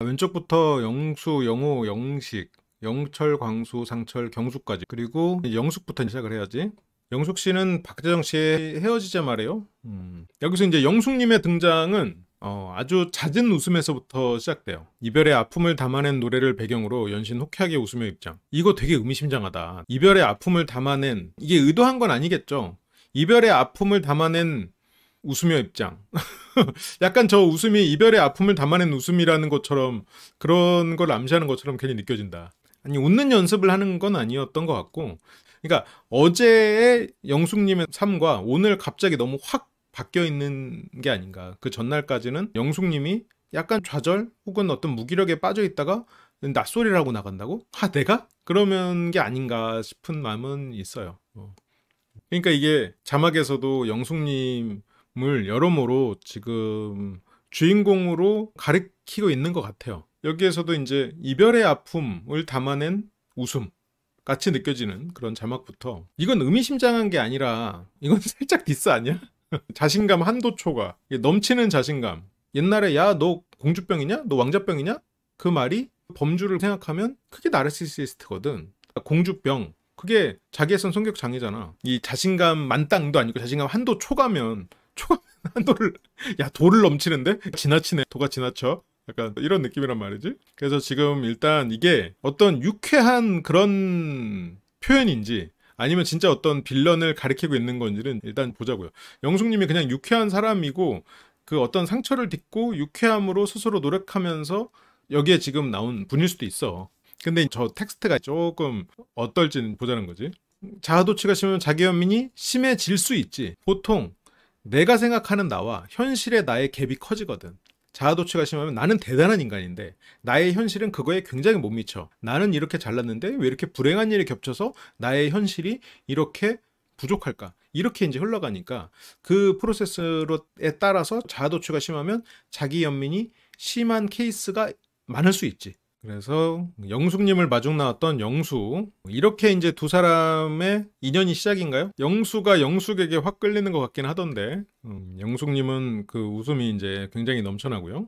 왼쪽부터 영수, 영호, 영식, 영철, 광수, 상철, 경수까지. 그리고 이제 영숙부터 시작을 해야지. 영숙 씨는 박재정 씨의 헤어지자 말이에요. 여기서 이제 영숙님의 등장은 아주 잦은 웃음에서부터 시작돼요. 이별의 아픔을 담아낸 노래를 배경으로 연신 호쾌하게 웃으며 입장. 이거 되게 의미심장하다. 이별의 아픔을 담아낸, 이게 의도한 건 아니겠죠. 이별의 아픔을 담아낸 웃으며 입장. 약간 저 웃음이 이별의 아픔을 담아낸 웃음이라는 것처럼, 그런 걸 암시하는 것처럼 괜히 느껴진다. 아니, 웃는 연습을 하는 건 아니었던 것 같고, 그러니까 어제의 영숙님의 삶과 오늘 갑자기 너무 확 바뀌어 있는 게 아닌가. 그 전날까지는 영숙님이 약간 좌절 혹은 어떤 무기력에 빠져 있다가 낯소리를 하고 나간다고? 내가? 그러면 게 아닌가 싶은 마음은 있어요. 그러니까 이게 자막에서도 영숙님을 여러모로 지금 주인공으로 가리키고 있는 것 같아요. 여기에서도 이제 이별의 아픔을 담아낸 웃음 같이 느껴지는 그런 자막부터, 이건 의미심장한 게 아니라 이건 살짝 디스 아니야? 자신감 한도 초과, 넘치는 자신감. 옛날에 야 너 공주병이냐? 너 왕자병이냐? 그 말이 범주를 생각하면 그게 나르시시스트거든. 공주병, 그게 자기애선 성격 장애잖아. 이 자신감 만땅도 아니고 자신감 한도 초과면 한도를, 야 도를 넘치는데? 지나치네. 도가 지나쳐. 약간 이런 느낌이란 말이지. 그래서 지금 일단 이게 어떤 유쾌한 그런 표현인지 아니면 진짜 어떤 빌런을 가리키고 있는 건지는 일단 보자고요. 영숙님이 그냥 유쾌한 사람이고 그 어떤 상처를 딛고 유쾌함으로 스스로 노력하면서 여기에 지금 나온 분일 수도 있어. 근데 저 텍스트가 조금 어떨지는 보자는 거지. 자아도취가 심하면 자기연민이 심해질 수 있지. 보통 내가 생각하는 나와 현실의 나의 갭이 커지거든. 자아도취가 심하면 나는 대단한 인간인데 나의 현실은 그거에 굉장히 못 미쳐. 나는 이렇게 잘났는데 왜 이렇게 불행한 일이 겹쳐서 나의 현실이 이렇게 부족할까? 이렇게 이제 흘러가니까 그 프로세스에 따라서 자아도취가 심하면 자기 연민이 심한 케이스가 많을 수 있지. 그래서 영숙님을 마중 나왔던 영수, 이렇게 이제 두 사람의 인연이 시작인가요? 영수가 영숙에게 확 끌리는 것 같긴 하던데, 영숙님은 그 웃음이 이제 굉장히 넘쳐나고요.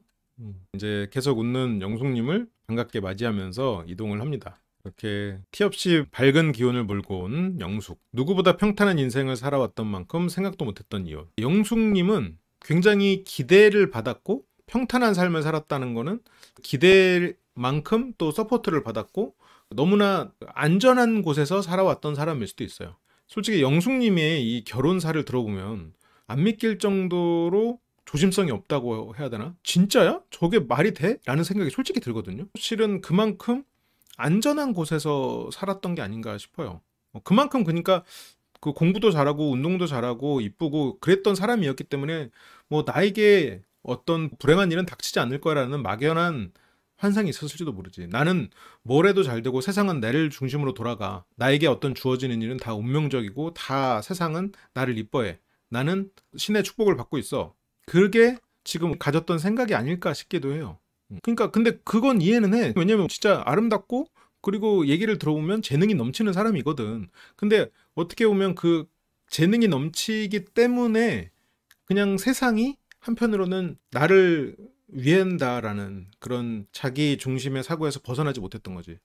이제 계속 웃는 영숙님을 반갑게 맞이하면서 이동을 합니다. 이렇게 티 없이 밝은 기운을 몰고 온 영숙. 누구보다 평탄한 인생을 살아왔던 만큼 생각도 못했던 이유. 영숙님은 굉장히 기대를 받았고 평탄한 삶을 살았다는 거는 기대만큼 또 서포트를 받았고 너무나 안전한 곳에서 살아왔던 사람일 수도 있어요. 솔직히 영숙님의 이 결혼사를 들어보면 안 믿길 정도로 조심성이 없다고 해야 되나? 진짜야? 저게 말이 돼? 라는 생각이 솔직히 들거든요. 실은 그만큼 안전한 곳에서 살았던 게 아닌가 싶어요. 그만큼 그러니까 그 공부도 잘하고 운동도 잘하고 이쁘고 그랬던 사람이었기 때문에 뭐 나에게 어떤 불행한 일은 닥치지 않을 거라는 막연한 환상이 있었을지도 모르지. 나는 뭘 해도 잘 되고 세상은 나를 중심으로 돌아가. 나에게 어떤 주어지는 일은 다 운명적이고 다 세상은 나를 이뻐해. 나는 신의 축복을 받고 있어. 그게 지금 가졌던 생각이 아닐까 싶기도 해요. 그러니까 근데 그건 이해는 해. 왜냐면 진짜 아름답고 그리고 얘기를 들어보면 재능이 넘치는 사람이거든. 근데 어떻게 보면 그 재능이 넘치기 때문에 그냥 세상이 한편으로는 나를 위한다라는 그런 자기 중심의 사고에서 벗어나지 못했던 거지.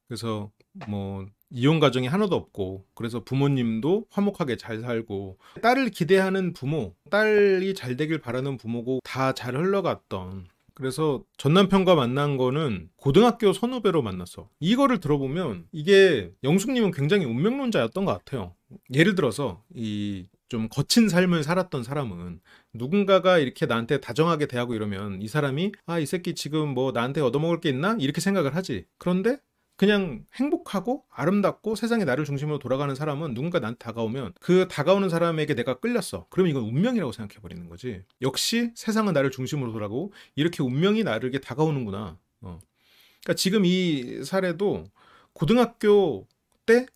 그래서 뭐 이혼 가정이 하나도 없고 그래서 부모님도 화목하게 잘 살고 딸을 기대하는 부모, 딸이 잘 되길 바라는 부모고 다 잘 흘러갔던, 그래서 전 남편과 만난 거는 고등학교 선후배로 만났어. 이거를 들어보면 이게 영숙님은 굉장히 운명론자였던 것 같아요. 예를 들어서 이 좀 거친 삶을 살았던 사람은 누군가가 이렇게 나한테 다정하게 대하고 이러면 이 사람이 이 새끼 지금 뭐 나한테 얻어먹을 게 있나? 이렇게 생각을 하지. 그런데 그냥 행복하고 아름답고 세상이 나를 중심으로 돌아가는 사람은 누군가 나한테 다가오면 그 다가오는 사람에게 내가 끌렸어. 그러면 이건 운명이라고 생각해버리는 거지. 역시 세상은 나를 중심으로 돌아가고 이렇게 운명이 나에게 다가오는구나. 그러니까 지금 이 사례도 고등학교 때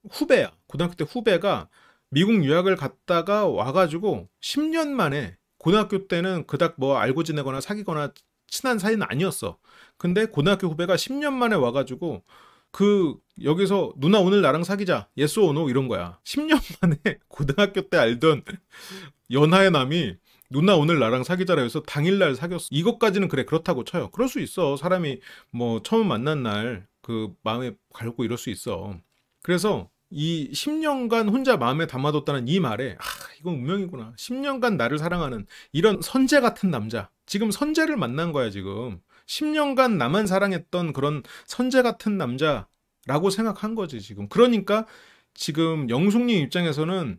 후배야. 고등학교 때 후배가 미국 유학을 갔다가 와가지고 10년 만에, 고등학교 때는 그닥 뭐 알고 지내거나 사귀거나 친한 사이는 아니었어. 근데 고등학교 후배가 10년 만에 와가지고 여기서 누나 오늘 나랑 사귀자. yes or no 이런 거야. 10년 만에 고등학교 때 알던 연하의 남이 누나 오늘 나랑 사귀자라 해서 당일날 사귀었어. 이것까지는 그래 그렇다고 쳐요. 그럴 수 있어. 사람이 뭐 처음 만난 날 그 마음에 갈고 이럴 수 있어. 그래서 이 10년간 혼자 마음에 담아뒀다는 이 말에 이건 운명이구나. 10년간 나를 사랑하는 이런 선재 같은 남자. 지금 선재를 만난 거야 지금. 10년간 나만 사랑했던 그런 선재 같은 남자라고 생각한 거지 지금. 그러니까 지금 영숙님 입장에서는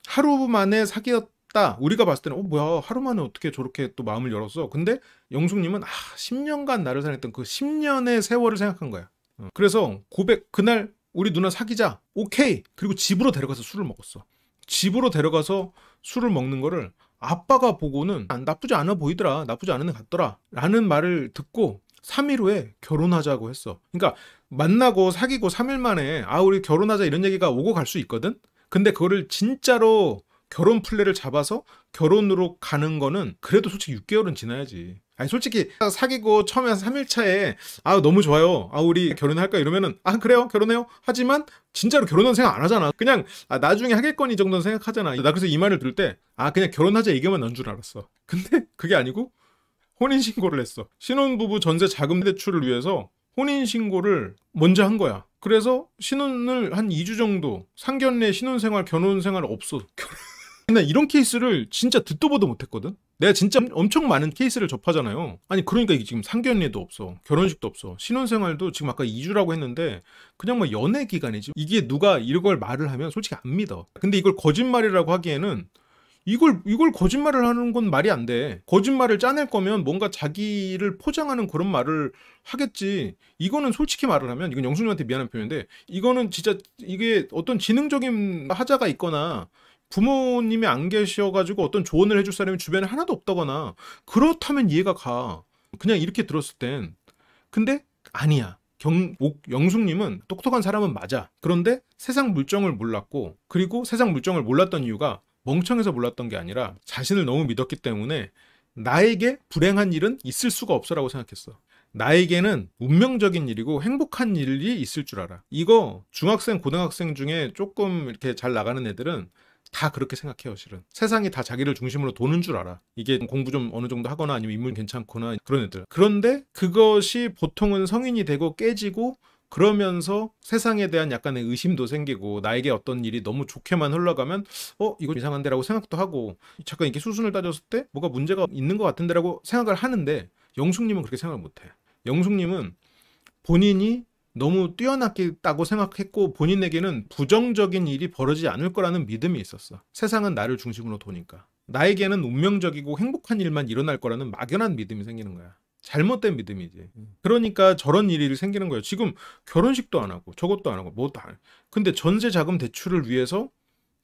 하루 만에 사귀었다. 우리가 봤을 때는 뭐야 하루 만에 어떻게 저렇게 또 마음을 열었어. 근데 영숙님은 10년간 나를 사랑했던 그 10년의 세월을 생각한 거야. 그래서 고백 그날 우리 누나 사귀자. 오케이. 그리고 집으로 데려가서 술을 먹었어. 집으로 데려가서 술을 먹는 거를 아빠가 보고는 나쁘지 않아 보이더라. 나쁘지 않은 애 같더라. 라는 말을 듣고 3일 후에 결혼하자고 했어. 그러니까 만나고 사귀고 3일 만에 우리 결혼하자 이런 얘기가 오고 갈 수 있거든. 근데 그거를 진짜로 결혼 플레이를 잡아서 결혼으로 가는 거는 그래도 솔직히 6개월은 지나야지. 아니 솔직히 사귀고 처음에 3일 차에 너무 좋아요. 우리 결혼할까 이러면은 그래요 결혼해요. 하지만 진짜로 결혼은 생각 안 하잖아. 그냥 나중에 하겠거니 정도는 생각하잖아. 나 그래서 이 말을 들을 때 그냥 결혼하자 얘기만 난 줄 알았어. 근데 그게 아니고 혼인신고를 했어. 신혼부부 전세 자금 대출을 위해서 혼인신고를 먼저 한 거야. 그래서 신혼을 한 2주 정도 상견례 신혼생활 결혼생활 없어. 근데 이런 케이스를 진짜 듣도 보도 못했거든. 내가 진짜 엄청 많은 케이스를 접하잖아요. 아니 그러니까 이게 지금 상견례도 없어. 결혼식도 없어. 신혼생활도 지금 아까 2주라고 했는데 그냥 뭐 연애 기간이지. 이게 누가 이걸 말을 하면 솔직히 안 믿어. 근데 이걸 거짓말이라고 하기에는 이걸 거짓말을 하는 건 말이 안 돼. 거짓말을 짜낼 거면 뭔가 자기를 포장하는 그런 말을 하겠지. 이거는 솔직히 말을 하면 이건 영숙님한테 미안한 표현인데 이거는 진짜 이게 어떤 지능적인 하자가 있거나 부모님이 안 계셔가지고 어떤 조언을 해줄 사람이 주변에 하나도 없다거나 그렇다면 이해가 가. 그냥 이렇게 들었을 땐. 근데 아니야. 영숙님은 똑똑한 사람은 맞아. 그런데 세상 물정을 몰랐고 그리고 세상 물정을 몰랐던 이유가 멍청해서 몰랐던 게 아니라 자신을 너무 믿었기 때문에 나에게 불행한 일은 있을 수가 없어라고 생각했어. 나에게는 운명적인 일이고 행복한 일이 있을 줄 알아. 이거 중학생, 고등학생 중에 조금 이렇게 잘 나가는 애들은 다 그렇게 생각해요, 실은. 세상이 다 자기를 중심으로 도는 줄 알아. 이게 공부 좀 어느 정도 하거나 아니면 인물 괜찮거나 그런 애들. 그런데 그것이 보통은 성인이 되고 깨지고 그러면서 세상에 대한 약간의 의심도 생기고 나에게 어떤 일이 너무 좋게만 흘러가면 이거 이상한데라고 생각도 하고 잠깐 이게 수순을 따졌을 때 뭐가 문제가 있는 것 같은데라고 생각을 하는데 영숙님은 그렇게 생각을 못해. 영숙님은 본인이 너무 뛰어났다고 생각했고 본인에게는 부정적인 일이 벌어지지 않을 거라는 믿음이 있었어. 세상은 나를 중심으로 도니까. 나에게는 운명적이고 행복한 일만 일어날 거라는 막연한 믿음이 생기는 거야. 잘못된 믿음이지. 그러니까 저런 일이 생기는 거예요. 지금 결혼식도 안 하고 저것도 안 하고 뭐도 안 해. 근데 전세 자금 대출을 위해서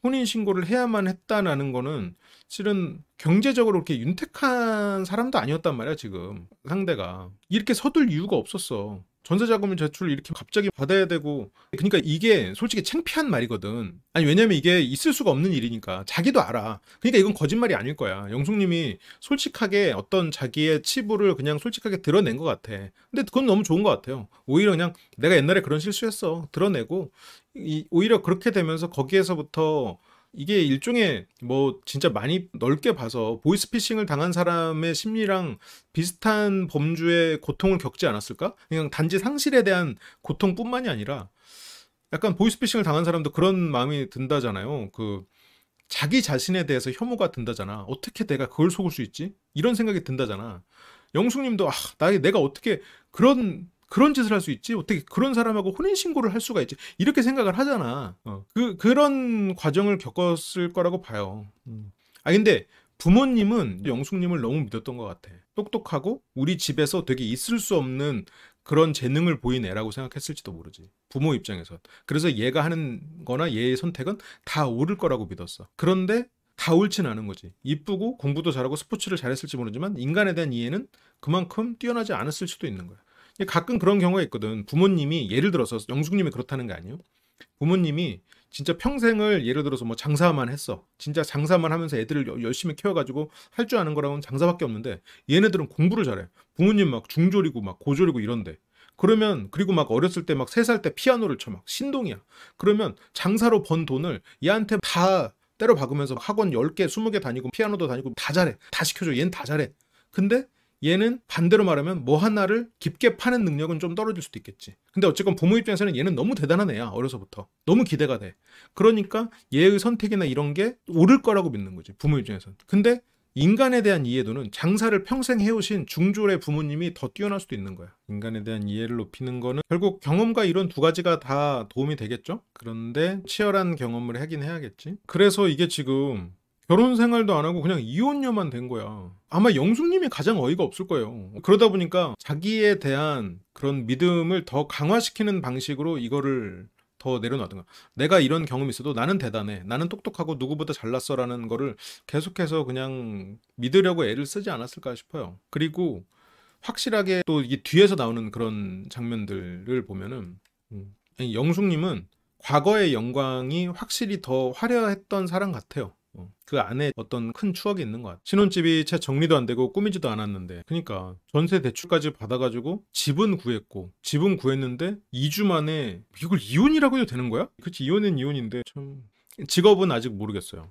혼인신고를 해야만 했다는 거는 실은 경제적으로 그렇게 윤택한 사람도 아니었단 말이야 지금 상대가. 이렇게 서둘 이유가 없었어. 전세자금 대출을 이렇게 갑자기 받아야 되고 그러니까 이게 솔직히 창피한 말이거든. 아니 왜냐면 이게 있을 수가 없는 일이니까 자기도 알아. 그러니까 이건 거짓말이 아닐 거야. 영숙님이 솔직하게 어떤 자기의 치부를 그냥 솔직하게 드러낸 것 같아. 근데 그건 너무 좋은 것 같아요. 오히려 그냥 내가 옛날에 그런 실수했어 드러내고 오히려 그렇게 되면서 거기에서부터 이게 일종의 뭐 진짜 많이 넓게 봐서 보이스피싱을 당한 사람의 심리랑 비슷한 범주의 고통을 겪지 않았을까? 그냥 단지 상실에 대한 고통뿐만이 아니라 약간 보이스피싱을 당한 사람도 그런 마음이 든다잖아요. 자기 자신에 대해서 혐오가 든다잖아. 어떻게 내가 그걸 속을 수 있지? 이런 생각이 든다잖아. 영숙님도 내가 어떻게 그런 짓을 할 수 있지? 어떻게 그런 사람하고 혼인신고를 할 수가 있지? 이렇게 생각을 하잖아. 그런 과정을 겪었을 거라고 봐요. 근데 부모님은 영숙님을 너무 믿었던 것 같아. 똑똑하고 우리 집에서 되게 있을 수 없는 그런 재능을 보인 애라고 생각했을지도 모르지. 부모 입장에서. 그래서 얘가 하는 거나 얘의 선택은 다 옳을 거라고 믿었어. 그런데 다 옳지는 않은 거지. 이쁘고 공부도 잘하고 스포츠를 잘했을지 모르지만 인간에 대한 이해는 그만큼 뛰어나지 않았을 수도 있는 거야. 가끔 그런 경우가 있거든. 부모님이 예를 들어서 영숙님이 그렇다는 게 아니에요. 부모님이 진짜 평생을 예를 들어서 뭐 장사만 했어. 진짜 장사만 하면서 애들을 열심히 키워가지고 할 줄 아는 거라고는 장사밖에 없는데 얘네들은 공부를 잘해. 부모님 막 중졸이고 막 고졸이고 이런데. 그러면 그리고 막 어렸을 때 막 3살 때 피아노를 쳐 막 신동이야. 그러면 장사로 번 돈을 얘한테 다 때려 박으면서 학원 10개, 20개 다니고 피아노도 다니고 다 잘해. 다 시켜줘. 얘는 다 잘해. 근데 얘는 반대로 말하면 뭐 하나를 깊게 파는 능력은 좀 떨어질 수도 있겠지. 근데 어쨌건 부모 입장에서는 얘는 너무 대단한 애야. 어려서부터. 너무 기대가 돼. 그러니까 얘의 선택이나 이런 게 옳을 거라고 믿는 거지. 부모 입장에서는. 근데 인간에 대한 이해도는 장사를 평생 해오신 중졸의 부모님이 더 뛰어날 수도 있는 거야. 인간에 대한 이해를 높이는 거는 결국 경험과 이론 두 가지가 다 도움이 되겠죠? 그런데 치열한 경험을 하긴 해야겠지. 그래서 이게 지금 결혼 생활도 안 하고 그냥 이혼녀만 된 거야. 아마 영숙님이 가장 어이가 없을 거예요. 그러다 보니까 자기에 대한 그런 믿음을 더 강화시키는 방식으로 이거를 더 내려놔둔 거야. 내가 이런 경험이 있어도 나는 대단해. 나는 똑똑하고 누구보다 잘났어 라는 거를 계속해서 그냥 믿으려고 애를 쓰지 않았을까 싶어요. 그리고 확실하게 또 이게 뒤에서 나오는 그런 장면들을 보면은 영숙님은 과거의 영광이 확실히 더 화려했던 사람 같아요. 그 안에 어떤 큰 추억이 있는 것 같아. 신혼집이 채 정리도 안 되고 꾸미지도 않았는데, 그러니까 전세 대출까지 받아가지고 집은 구했고, 집은 구했는데 2주 만에 이걸 이혼이라고 해도 되는 거야? 그치, 이혼은 이혼인데 참. 직업은 아직 모르겠어요.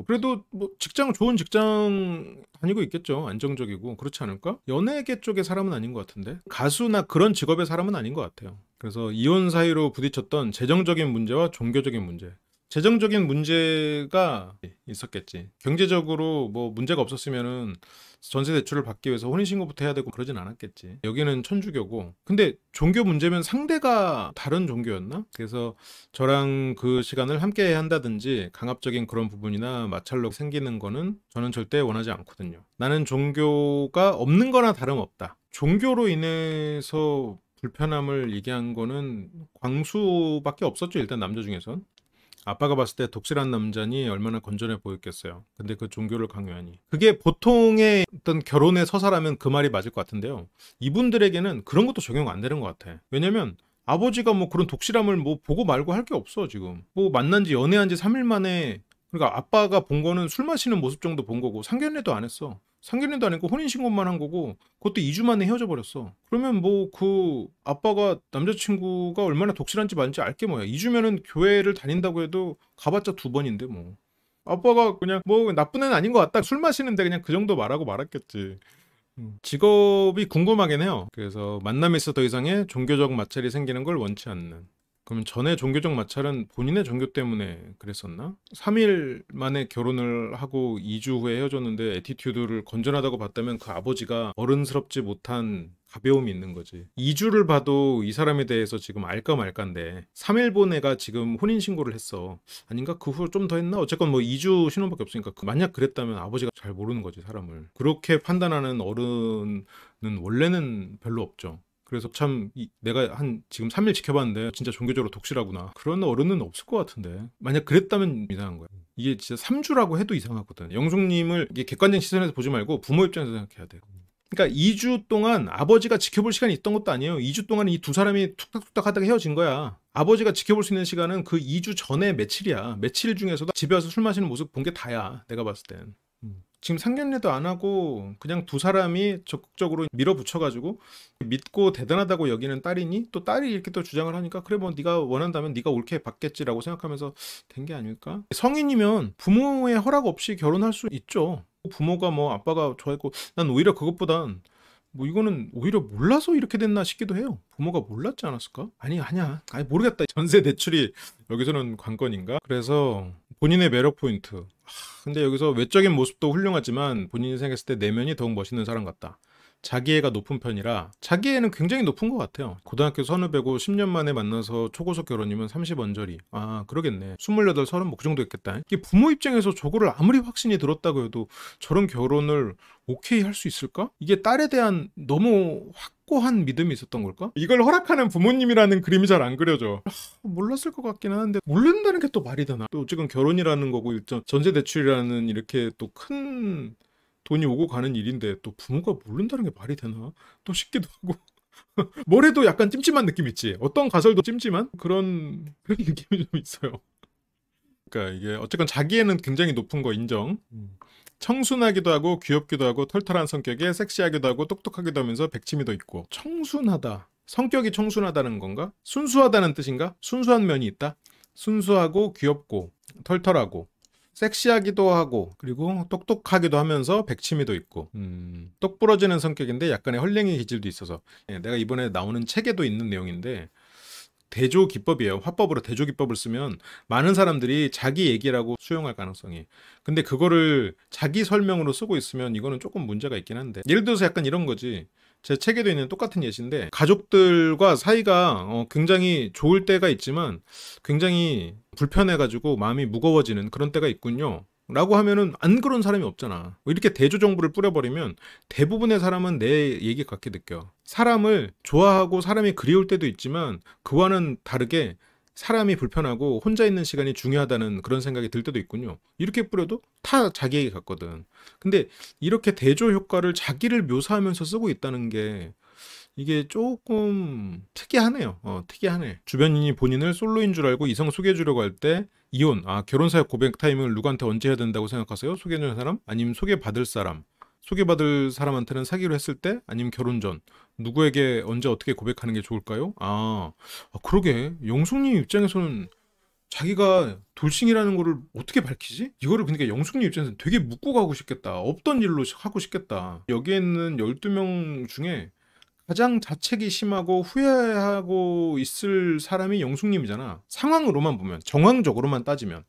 그래도 뭐 직장, 좋은 직장 다니고 있겠죠. 안정적이고. 그렇지 않을까? 연예계 쪽의 사람은 아닌 것 같은데, 가수나 그런 직업의 사람은 아닌 것 같아요. 그래서 이혼 사유로 부딪혔던 재정적인 문제와 종교적인 문제, 재정적인 문제가 있었겠지. 경제적으로 뭐 문제가 없었으면은 전세 대출을 받기 위해서 혼인신고부터 해야 되고 그러진 않았겠지. 여기는 천주교고. 근데 종교 문제면 상대가 다른 종교였나? 그래서 저랑 그 시간을 함께 한다든지 강압적인 그런 부분이나 마찰로 생기는 거는 저는 절대 원하지 않거든요. 나는 종교가 없는 거나 다름없다. 종교로 인해서 불편함을 얘기한 거는 광수밖에 없었죠. 일단 남자 중에선. 아빠가 봤을 때 독실한 남자니 얼마나 건전해 보였겠어요. 근데 그 종교를 강요하니. 그게 보통의 어떤 결혼의 서사라면 그 말이 맞을 것 같은데요. 이분들에게는 그런 것도 적용 안 되는 것 같아. 왜냐면 아버지가 뭐 그런 독실함을 뭐 보고 말고 할 게 없어, 지금. 뭐 만난 지 연애한 지 3일 만에, 그러니까 아빠가 본 거는 술 마시는 모습 정도 본 거고 상견례도 안 했어. 상견례도 안 했고 혼인신고만 한 거고 그것도 2주 만에 헤어져 버렸어. 그러면 뭐 그 아빠가 남자친구가 얼마나 독실한지 많은지 알게 뭐야. 2주면은 교회를 다닌다고 해도 가봤자 2번인데 뭐. 아빠가 그냥 뭐 나쁜 애는 아닌 것 같다. 술 마시는데 그냥 그 정도 말하고 말았겠지. 직업이 궁금하긴 해요. 그래서 만남에 있어 더 이상의 종교적 마찰이 생기는 걸 원치 않는. 그러면 전에 종교적 마찰은 본인의 종교 때문에 그랬었나? 3일 만에 결혼을 하고 2주 후에 헤어졌는데 애티튜드를 건전하다고 봤다면 그 아버지가 어른스럽지 못한 가벼움이 있는 거지. 2주를 봐도 이 사람에 대해서 지금 알까 말까인데 3일 본 애가 지금 혼인신고를 했어. 아닌가? 그 후 좀 더 했나? 어쨌건 뭐 2주 신혼밖에 없으니까 만약 그랬다면 아버지가 잘 모르는 거지, 사람을. 그렇게 판단하는 어른은 원래는 별로 없죠. 그래서 참 내가 한 지금 3일 지켜봤는데 진짜 종교적으로 독실하구나. 그런 어른은 없을 것 같은데. 만약 그랬다면 이상한 거야. 이게 진짜 3주라고 해도 이상하거든. 영숙님을 이게 객관적인 시선에서 보지 말고 부모 입장에서 생각해야 돼. 그러니까 2주 동안 아버지가 지켜볼 시간이 있던 것도 아니에요. 2주 동안 이 두 사람이 툭탁툭탁 하다가 헤어진 거야. 아버지가 지켜볼 수 있는 시간은 그 2주 전에 며칠이야. 며칠 중에서도 집에 와서 술 마시는 모습 본 게 다야. 내가 봤을 땐. 지금 상견례도 안 하고 그냥 두 사람이 적극적으로 밀어붙여가지고 믿고 대단하다고 여기는 딸이니 또 딸이 이렇게 또 주장을 하니까 그래 뭐 네가 원한다면 네가 옳게 받겠지라고 생각하면서 된 게 아닐까? 성인이면 부모의 허락 없이 결혼할 수 있죠. 부모가 뭐 아빠가 좋아했고 난 오히려 그것보단 뭐 이거는 오히려 몰라서 이렇게 됐나 싶기도 해요. 부모가 몰랐지 않았을까? 아니야. 모르겠다. 전세 대출이 여기서는 관건인가? 그래서 본인의 매력 포인트. 근데 여기서 외적인 모습도 훌륭하지만 본인이 생각했을 때 내면이 더욱 멋있는 사람 같다. 자기애가 높은 편이라 자기애는 굉장히 높은 것 같아요. 고등학교 선후배고 10년 만에 만나서 초고속 결혼이면 30 언저리. 아 그러겠네. 28, 30 뭐 그 정도 했겠다. 이게 부모 입장에서 저거를 아무리 확신이 들었다고 해도 저런 결혼을 오케이 할 수 있을까? 이게 딸에 대한 너무 확고한 믿음이 있었던 걸까? 이걸 허락하는 부모님이라는 그림이 잘 안 그려져. 몰랐을 것 같긴 하는데 모른다는 게 또 말이 되나? 또 어쨌든 결혼이라는 거고 일전 전세 대출이라는 이렇게 또 큰 돈이 오고 가는 일인데 또 부모가 모른다는 게 말이 되나? 또 싶기도 하고 뭘 해도 약간 찜찜한 느낌 있지. 어떤 가설도 찜찜한 그런 느낌이 좀 있어요. 그러니까 이게 어쨌건 자기애는 굉장히 높은 거 인정. 청순하기도 하고 귀엽기도 하고 털털한 성격에 섹시하기도 하고 똑똑하기도 하면서 백치미도 있고. 청순하다. 성격이 청순하다는 건가? 순수하다는 뜻인가? 순수한 면이 있다? 순수하고 귀엽고 털털하고 섹시하기도 하고 그리고 똑똑하기도 하면서 백치미도 있고 똑부러지는 성격인데 약간의 헐랭이 기질도 있어서 내가 이번에 나오는 책에도 있는 내용인데 대조 기법이에요. 화법으로 대조 기법을 쓰면 많은 사람들이 자기 얘기라고 수용할 가능성이. 근데 그거를 자기 설명으로 쓰고 있으면 이거는 조금 문제가 있긴 한데. 예를 들어서 약간 이런 거지. 제 책에도 있는 똑같은 예시인데 가족들과 사이가 굉장히 좋을 때가 있지만 굉장히 불편해가지고 마음이 무거워지는 그런 때가 있군요. 라고 하면은 안 그런 사람이 없잖아. 이렇게 대조 정보를 뿌려버리면 대부분의 사람은 내 얘기 같게 느껴. 사람을 좋아하고 사람이 그리울 때도 있지만 그와는 다르게 사람이 불편하고 혼자 있는 시간이 중요하다는 그런 생각이 들 때도 있군요. 이렇게 뿌려도 다 자기 얘기 같거든. 근데 이렇게 대조 효과를 자기를 묘사하면서 쓰고 있다는 게 이게 조금 특이하네요. 특이하네. 주변인이 본인을 솔로인 줄 알고 이성 소개해주려고 할 때 이혼, 결혼 사역 고백 타이밍을 누구한테 언제 해야 된다고 생각하세요? 소개해주는 사람? 아니면 소개받을 사람? 소개받을 사람한테는 사귀로 했을 때? 아니면 결혼 전? 누구에게 언제 어떻게 고백하는 게 좋을까요? 그러게. 영숙님 입장에서는 자기가 돌싱이라는 거를 어떻게 밝히지? 이거를 그러니까 영숙님 입장에서는 되게 묻고 가고 싶겠다. 없던 일로 하고 싶겠다. 여기에 있는 12명 중에 가장 자책이 심하고 후회하고 있을 사람이 영숙님이잖아. 상황으로만 보면, 정황적으로만 따지면.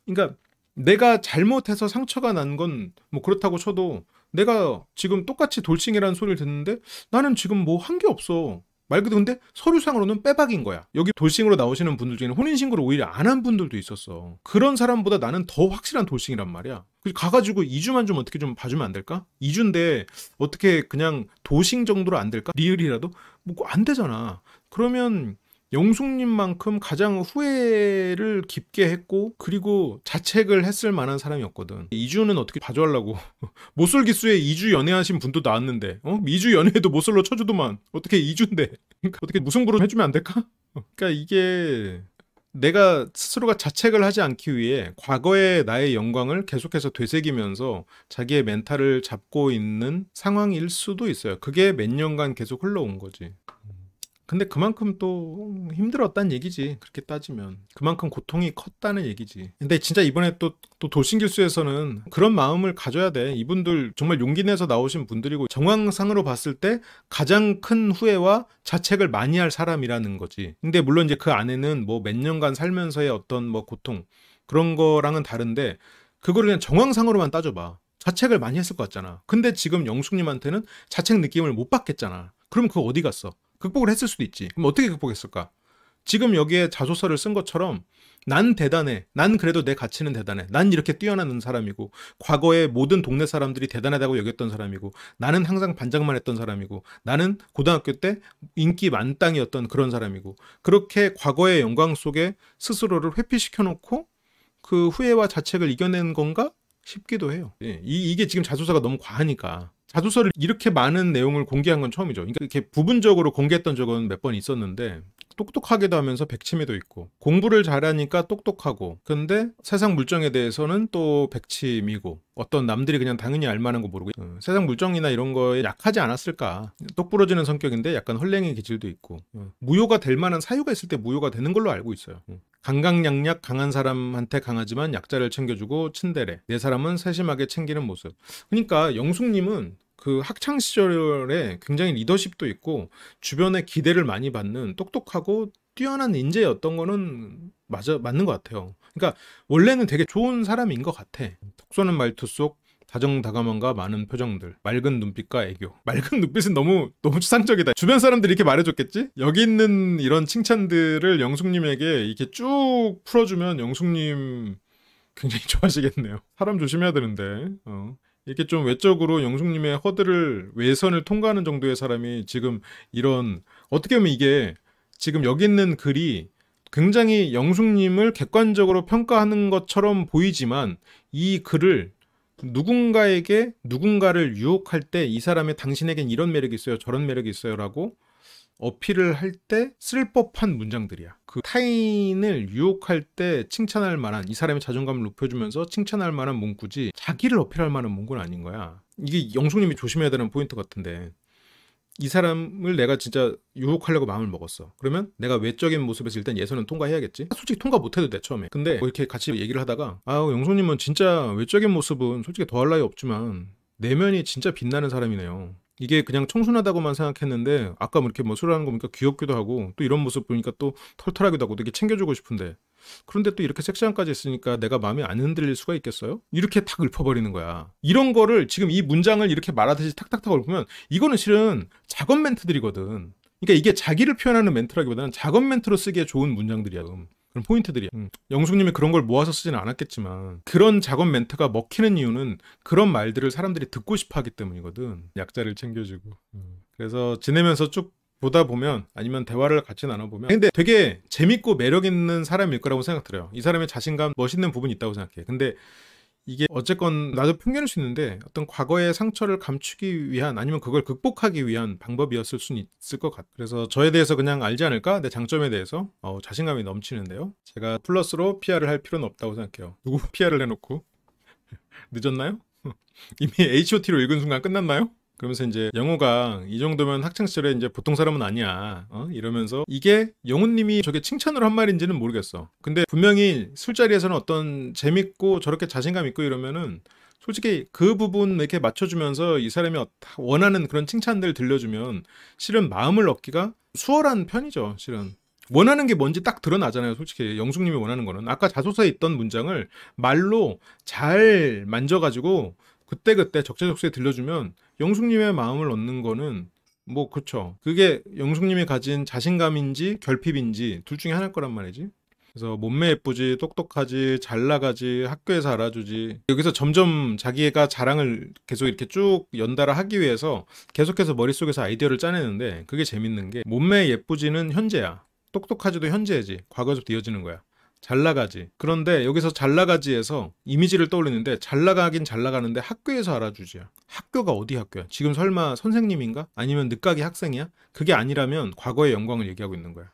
그러니까 내가 잘못해서 상처가 난 건 뭐 그렇다고 쳐도 내가 지금 똑같이 돌싱이라는 소리를 듣는데 나는 지금 뭐 한 게 없어. 말 그대로 근데 서류상으로는 빼박인 거야. 여기 돌싱으로 나오시는 분들 중에는 혼인신고를 오히려 안 한 분들도 있었어. 그런 사람보다 나는 더 확실한 돌싱이란 말이야. 그래서 가가지고 2주만 좀 어떻게 좀 봐주면 안 될까? 2주인데 어떻게 그냥 도싱 정도로 안 될까? 리을이라도? 뭐 안 되잖아. 그러면 영숙님만큼 가장 후회를 깊게 했고 그리고 자책을 했을 만한 사람이었거든. 2주는 어떻게 봐줘하려고. 못쏠기수에 2주 연애하신 분도 나왔는데 2주 연애해도 못쏠로 쳐주더만 어떻게 2주인데 어떻게 무승부로 해주면 안 될까? 그러니까 이게 내가 스스로가 자책을 하지 않기 위해 과거의 나의 영광을 계속해서 되새기면서 자기의 멘탈을 잡고 있는 상황일 수도 있어요. 그게 몇 년간 계속 흘러온 거지. 근데 그만큼 또 힘들었단 얘기지. 그렇게 따지면 그만큼 고통이 컸다는 얘기지. 근데 진짜 이번에 또 돌싱길수에서는 그런 마음을 가져야 돼. 이분들 정말 용기 내서 나오신 분들이고 정황상으로 봤을 때 가장 큰 후회와 자책을 많이 할 사람이라는 거지. 근데 물론 이제 그 안에는 뭐 몇 년간 살면서의 어떤 뭐 고통 그런 거랑은 다른데 그거를 그냥 정황상으로만 따져봐. 자책을 많이 했을 것 같잖아. 근데 지금 영숙님한테는 자책 느낌을 못 받겠잖아. 그럼 그거 어디 갔어? 극복을 했을 수도 있지. 그럼 어떻게 극복했을까? 지금 여기에 자소서를 쓴 것처럼 난 대단해. 난 그래도 내 가치는 대단해. 난 이렇게 뛰어나는 사람이고 과거에 모든 동네 사람들이 대단하다고 여겼던 사람이고 나는 항상 반장만 했던 사람이고 나는 고등학교 때 인기 만땅이었던 그런 사람이고 그렇게 과거의 영광 속에 스스로를 회피시켜놓고 그 후회와 자책을 이겨낸 건가 싶기도 해요. 이게 지금 자소서가 너무 과하니까. 자소서를 이렇게 많은 내용을 공개한 건 처음이죠. 그러니까 이렇게 부분적으로 공개했던 적은 몇 번 있었는데 똑똑하기도 하면서 백치미도 있고 공부를 잘하니까 똑똑하고 근데 세상 물정에 대해서는 또 백치미고 어떤 남들이 그냥 당연히 알만한 거 모르고 세상 물정이나 이런 거에 약하지 않았을까. 똑부러지는 성격인데 약간 헐랭이 기질도 있고 무효가 될 만한 사유가 있을 때 무효가 되는 걸로 알고 있어요. 강강약약 강한 사람한테 강하지만 약자를 챙겨주고 친데레 내 사람은 세심하게 챙기는 모습. 그러니까 영숙님은 그 학창 시절에 굉장히 리더십도 있고 주변에 기대를 많이 받는 똑똑하고 뛰어난 인재였던 거는 맞는 것 같아요. 그러니까 원래는 되게 좋은 사람인 것 같아. 톡 쏘는 말투 속 다정다감함과 많은 표정들, 맑은 눈빛과 애교. 맑은 눈빛은 너무 추상적이다. 주변 사람들이 이렇게 말해줬겠지? 여기 있는 이런 칭찬들을 영숙님에게 이렇게 쭉 풀어주면 영숙님 굉장히 좋아하시겠네요. 사람 조심해야 되는데. 이렇게 좀 외적으로 영숙님의 허들을 외선을 통과하는 정도의 사람이 지금 이런 어떻게 보면 이게 지금 여기 있는 글이 굉장히 영숙님을 객관적으로 평가하는 것처럼 보이지만 이 글을 누군가에게 누군가를 유혹할 때 이 사람의 당신에겐 이런 매력이 있어요 저런 매력이 있어요 라고 어필을 할 때 쓸 법한 문장들이야. 그 타인을 유혹할 때 칭찬할 만한 이 사람의 자존감을 높여주면서 칭찬할 만한 문구지 자기를 어필할 만한 문구는 아닌 거야. 이게 영숙님이 조심해야 되는 포인트 같은데 이 사람을 내가 진짜 유혹하려고 마음을 먹었어. 그러면 내가 외적인 모습에서 일단 예선은 통과해야겠지. 솔직히 통과 못해도 돼 처음에. 근데 뭐 이렇게 같이 얘기를 하다가 영수님은 진짜 외적인 모습은 솔직히 더할 나위 없지만 내면이 진짜 빛나는 사람이네요. 이게 그냥 청순하다고만 생각했는데 아까 뭐 이렇게 뭐 술하는 거 보니까 귀엽기도 하고 또 이런 모습 보니까 또 털털하기도 하고 되게 챙겨주고 싶은데 그런데 또 이렇게 섹시함까지 있으니까 내가 마음이 안 흔들릴 수가 있겠어요? 이렇게 탁 읊어버리는 거야. 이런 거를 지금 이 문장을 이렇게 말하듯이 탁탁탁 읊으면 이거는 실은 작업 멘트들이거든. 그러니까 이게 자기를 표현하는 멘트라기보다는 작업 멘트로 쓰기에 좋은 문장들이야. 그런 포인트들이야. 영숙님이 그런 걸 모아서 쓰지는 않았겠지만 그런 작업 멘트가 먹히는 이유는 그런 말들을 사람들이 듣고 싶어 하기 때문이거든. 약자를 챙겨주고. 그래서 지내면서 쭉 보다 보면 아니면 대화를 같이 나눠보면 근데 되게 재밌고 매력 있는 사람일 거라고 생각 들어요. 이 사람의 자신감 멋있는 부분이 있다고 생각해. 근데 이게 어쨌건 나도 편견일 수 있는데 어떤 과거의 상처를 감추기 위한 아니면 그걸 극복하기 위한 방법이었을 수는 있을 것 같아요. 그래서 저에 대해서 그냥 알지 않을까? 내 장점에 대해서 자신감이 넘치는데요. 제가 플러스로 PR을 할 필요는 없다고 생각해요. 누구 PR을 해놓고 늦었나요? 이미 HOT로 읽은 순간 끝났나요? 그러면서 이제 영호가 이 정도면 학창시절에 이제 보통 사람은 아니야. 이러면서 이게 영호님이 저게 칭찬으로 한 말인지는 모르겠어. 근데 분명히 술자리에서는 어떤 재밌고 저렇게 자신감 있고 이러면은 솔직히 그 부분 이렇게 맞춰주면서 이 사람이 원하는 그런 칭찬들 들려주면 실은 마음을 얻기가 수월한 편이죠. 실은. 원하는 게 뭔지 딱 드러나잖아요. 솔직히 영숙님이 원하는 거는 아까 자소서에 있던 문장을 말로 잘 만져가지고 그때그때 적재적소에 들려주면 영숙님의 마음을 얻는 거는 뭐 그쵸. 그게 영숙님이 가진 자신감인지 결핍인지 둘 중에 하나일 거란 말이지. 그래서 몸매 예쁘지, 똑똑하지, 잘 나가지, 학교에서 알아주지. 여기서 점점 자기가 자랑을 계속 이렇게 쭉 연달아 하기 위해서 계속해서 머릿속에서 아이디어를 짜내는데 그게 재밌는 게 몸매 예쁘지는 현재야. 똑똑하지도 현재지. 과거에서부터 이어지는 거야. 잘 나가지. 그런데 여기서 잘 나가지에서 이미지를 떠올리는데 잘 나가긴 잘 나가는데 학교에서 알아주지야. 학교가 어디 학교야? 지금 설마 선생님인가? 아니면 늦가기 학생이야? 그게 아니라면 과거의 영광을 얘기하고 있는 거야.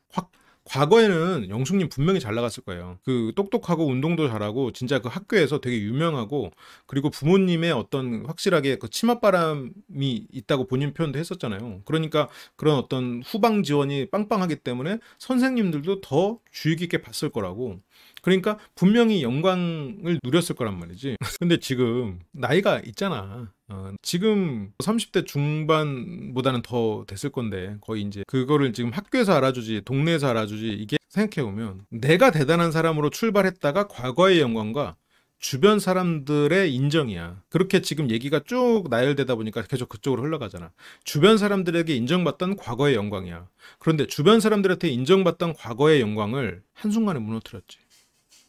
과거에는 영숙님 분명히 잘 나갔을 거예요. 그 똑똑하고 운동도 잘하고 진짜 그 학교에서 되게 유명하고 그리고 부모님의 어떤 확실하게 그 치맛바람이 있다고 본인 표현도 했었잖아요. 그러니까 그런 어떤 후방 지원이 빵빵하기 때문에 선생님들도 더 주의 깊게 봤을 거라고. 그러니까 분명히 영광을 누렸을 거란 말이지. 근데 지금 나이가 있잖아. 지금 30대 중반보다는 더 됐을 건데 거의 이제 그거를 지금 학교에서 알아주지 동네에서 알아주지 이게 생각해보면 내가 대단한 사람으로 출발했다가 과거의 영광과 주변 사람들의 인정이야. 그렇게 지금 얘기가 쭉 나열되다 보니까 계속 그쪽으로 흘러가잖아. 주변 사람들에게 인정받던 과거의 영광이야. 그런데 주변 사람들한테 인정받던 과거의 영광을 한순간에 무너뜨렸지.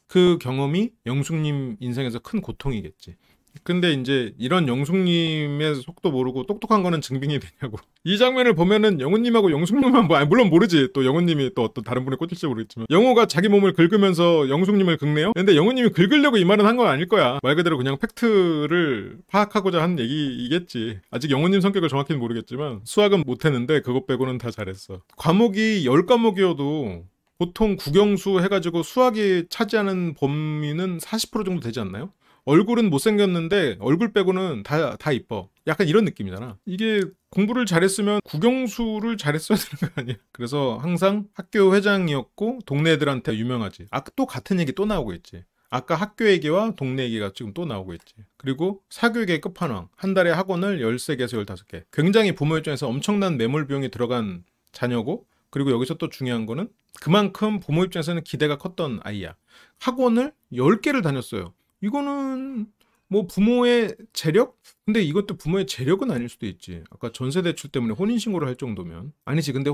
그 경험이 영숙님 인생에서 큰 고통이겠지. 근데 이제 이런 영숙님의 속도 모르고 똑똑한 거는 증빙이 되냐고. 이 장면을 보면은 영호님하고 영숙님만 물론 모르지. 또 영호님이 또 어떤 다른 분에 꽂힐지 모르겠지만 영호가 자기 몸을 긁으면서 영숙님을 긁네요. 근데 영호님이 긁으려고 이 말은 한 건 아닐 거야. 말 그대로 그냥 팩트를 파악하고자 한 얘기이겠지. 아직 영호님 성격을 정확히는 모르겠지만 수학은 못했는데 그것 빼고는 다 잘했어. 과목이 10과목이어도 보통 국영수 해가지고 수학이 차지하는 범위는 40% 정도 되지 않나요? 얼굴은 못생겼는데 얼굴 빼고는 다 이뻐. 약간 이런 느낌이잖아. 이게 공부를 잘했으면 국영수를 잘했어야 되는 거 아니야? 그래서 항상 학교 회장이었고 동네 애들한테 유명하지. 또 같은 얘기 또 나오고 있지. 아까 학교 얘기와 동네 얘기가 지금 또 나오고 있지. 그리고 사교육의 끝판왕. 한 달에 학원을 13개에서 15개. 굉장히 부모 입장에서 엄청난 매몰 비용이 들어간 자녀고 그리고 여기서 또 중요한 거는 그만큼 부모 입장에서는 기대가 컸던 아이야. 학원을 10개를 다녔어요. 이거는 뭐 부모의 재력? 근데 이것도 부모의 재력은 아닐 수도 있지. 아까 전세 대출 때문에 혼인신고를 할 정도면 아니지. 근데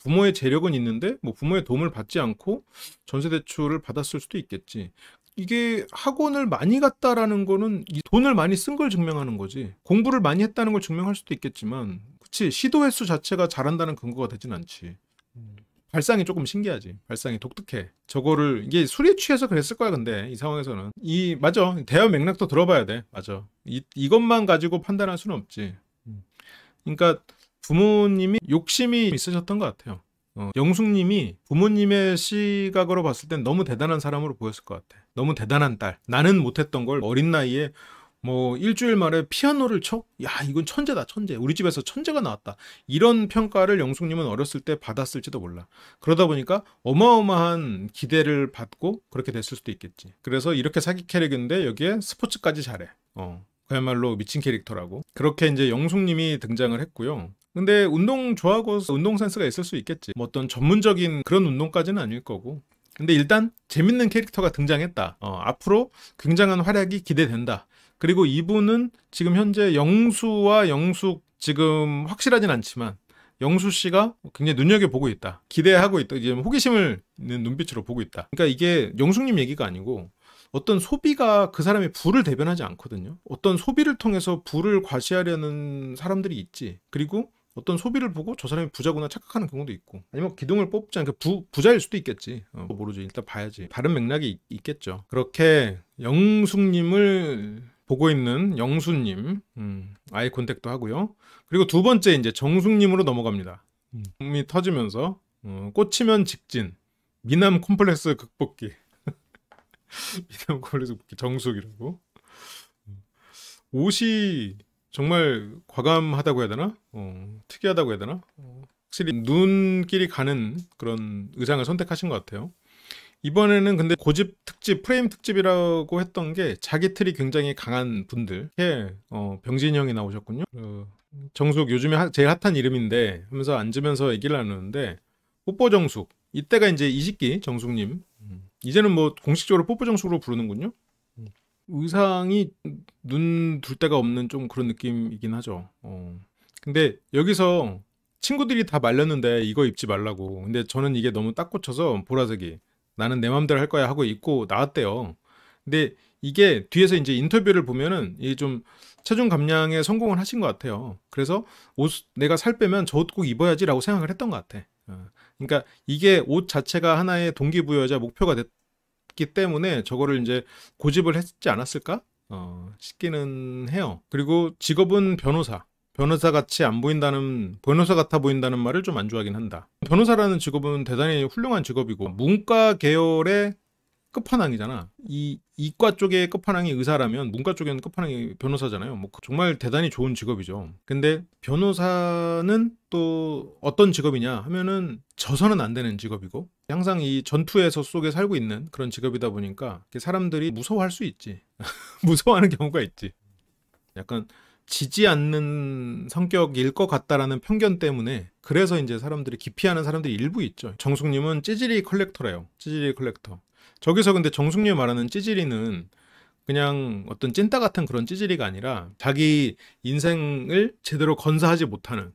부모의 재력은 있는데 뭐 부모의 도움을 받지 않고 전세 대출을 받았을 수도 있겠지. 이게 학원을 많이 갔다라는 거는 이 돈을 많이 쓴 걸 증명하는 거지. 공부를 많이 했다는 걸 증명할 수도 있겠지만 그치 시도 횟수 자체가 잘한다는 근거가 되진 않지. 발상이 조금 신기하지. 발상이 독특해. 저거를 이게 술에 취해서 그랬을 거야. 근데 이 상황에서는 맞아. 대화 맥락도 들어봐야 돼. 맞아. 이것만 가지고 판단할 수는 없지. 그러니까 부모님이 욕심이 있으셨던 것 같아요. 영숙님이 부모님의 시각으로 봤을 땐 너무 대단한 사람으로 보였을 것 같아. 너무 대단한 딸. 나는 못했던 걸 어린 나이에 뭐 일주일 만에 피아노를 쳐? 야, 이건 천재다, 천재. 우리 집에서 천재가 나왔다. 이런 평가를 영숙님은 어렸을 때 받았을지도 몰라. 그러다 보니까 어마어마한 기대를 받고 그렇게 됐을 수도 있겠지. 그래서 이렇게 사기 캐릭인데 여기에 스포츠까지 잘해. 그야말로 미친 캐릭터라고. 그렇게 이제 영숙님이 등장을 했고요. 근데 운동 좋아하고 운동 센스가 있을 수 있겠지. 뭐 어떤 전문적인 그런 운동까지는 아닐 거고. 근데 일단 재밌는 캐릭터가 등장했다. 앞으로 굉장한 활약이 기대된다. 그리고 이분은 지금 현재 영수와 영숙 지금 확실하진 않지만 영수 씨가 굉장히 눈여겨보고 있다. 기대하고 있다. 이제 호기심을 있는 눈빛으로 보고 있다. 그러니까 이게 영숙님 얘기가 아니고 어떤 소비가 그 사람의 부를 대변하지 않거든요. 어떤 소비를 통해서 부를 과시하려는 사람들이 있지. 그리고 어떤 소비를 보고 저 사람이 부자구나 착각하는 경우도 있고, 아니면 기둥을 뽑지 않게 부자일 수도 있겠지. 모르죠. 일단 봐야지. 다른 맥락이 있겠죠. 그렇게 영숙님을 보고 있는 영수님, 아이 컨택도 하고요. 그리고 두 번째 이제 정숙님으로 넘어갑니다. 이 터지면서 꽂히면 직진, 미남 콤플렉스 극복기. 미남 콤플렉스 극복기 정숙이라고. 옷이 정말 과감하다고 해야 되나? 특이하다고 해야 되나? 확실히 눈길이 가는 그런 의상을 선택하신 것 같아요. 이번에는 근데 고집 특집, 프레임 특집이라고 했던 게 자기 틀이 굉장히 강한 분들. 병진이 형이 나오셨군요. 정숙 요즘에 제일 핫한 이름인데 하면서 앉으면서 얘기를 나누는데, 뽀뽀 정숙. 이때가 이제 20기 정숙님. 이제는 뭐 공식적으로 뽀뽀 정숙으로 부르는군요. 의상이 눈 둘 데가 없는 좀 그런 느낌이긴 하죠. 근데 여기서 친구들이 다 말렸는데 이거 입지 말라고. 근데 저는 이게 너무 딱 꽂혀서 보라색이. 나는 내 맘대로 할 거야 하고 입고 나왔대요. 근데 이게 뒤에서 이제 인터뷰를 보면은 이게 좀 체중 감량에 성공을 하신 것 같아요. 그래서 내가 살 빼면 저 옷 꼭 입어야지라고 생각을 했던 것 같아. 그러니까 이게 옷 자체가 하나의 동기부여자 목표가 됐기 때문에 저거를 이제 고집을 했지 않았을까? 싶기는 해요. 그리고 직업은 변호사. 변호사 같이 안 보인다는, 변호사 같아 보인다는 말을 좀 안 좋아하긴 한다. 변호사라는 직업은 대단히 훌륭한 직업이고 문과 계열의 끝판왕이잖아. 이 이과 쪽의 끝판왕이 의사라면 문과 쪽에는 끝판왕이 변호사잖아요. 뭐 정말 대단히 좋은 직업이죠. 근데 변호사는 또 어떤 직업이냐 하면은 져서는 안 되는 직업이고, 항상 이 전투에서 속에 살고 있는 그런 직업이다 보니까 사람들이 무서워할 수 있지. 무서워하는 경우가 있지. 약간 지지 않는 성격일 것 같다라는 편견 때문에, 그래서 이제 사람들이 기피하는 사람들이 일부 있죠. 정숙님은 찌질이 컬렉터래요. 찌질이 컬렉터. 저기서 근데 정숙님이 말하는 찌질이는 그냥 어떤 찐따 같은 그런 찌질이가 아니라 자기 인생을 제대로 건사하지 못하는,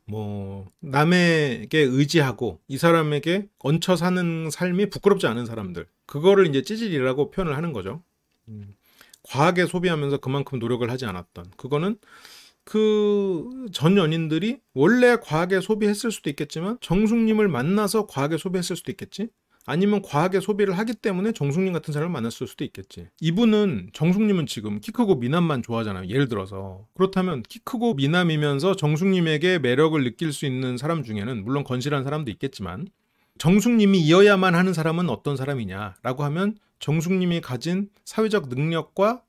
뭐 남에게 의지하고 이 사람에게 얹혀 사는 삶이 부끄럽지 않은 사람들, 그거를 이제 찌질이라고 표현을 하는 거죠. 과하게 소비하면서 그만큼 노력을 하지 않았던, 그거는 그 전 연인들이 원래 과하게 소비했을 수도 있겠지만 정숙님을 만나서 과하게 소비했을 수도 있겠지, 아니면 과하게 소비를 하기 때문에 정숙님 같은 사람을 만났을 수도 있겠지. 이분은, 정숙님은 지금 키 크고 미남만 좋아하잖아요. 예를 들어서. 그렇다면 키 크고 미남이면서 정숙님에게 매력을 느낄 수 있는 사람 중에는 물론 건실한 사람도 있겠지만, 정숙님이 이어야만 하는 사람은 어떤 사람이냐라고 하면 정숙님이 가진 사회적 능력과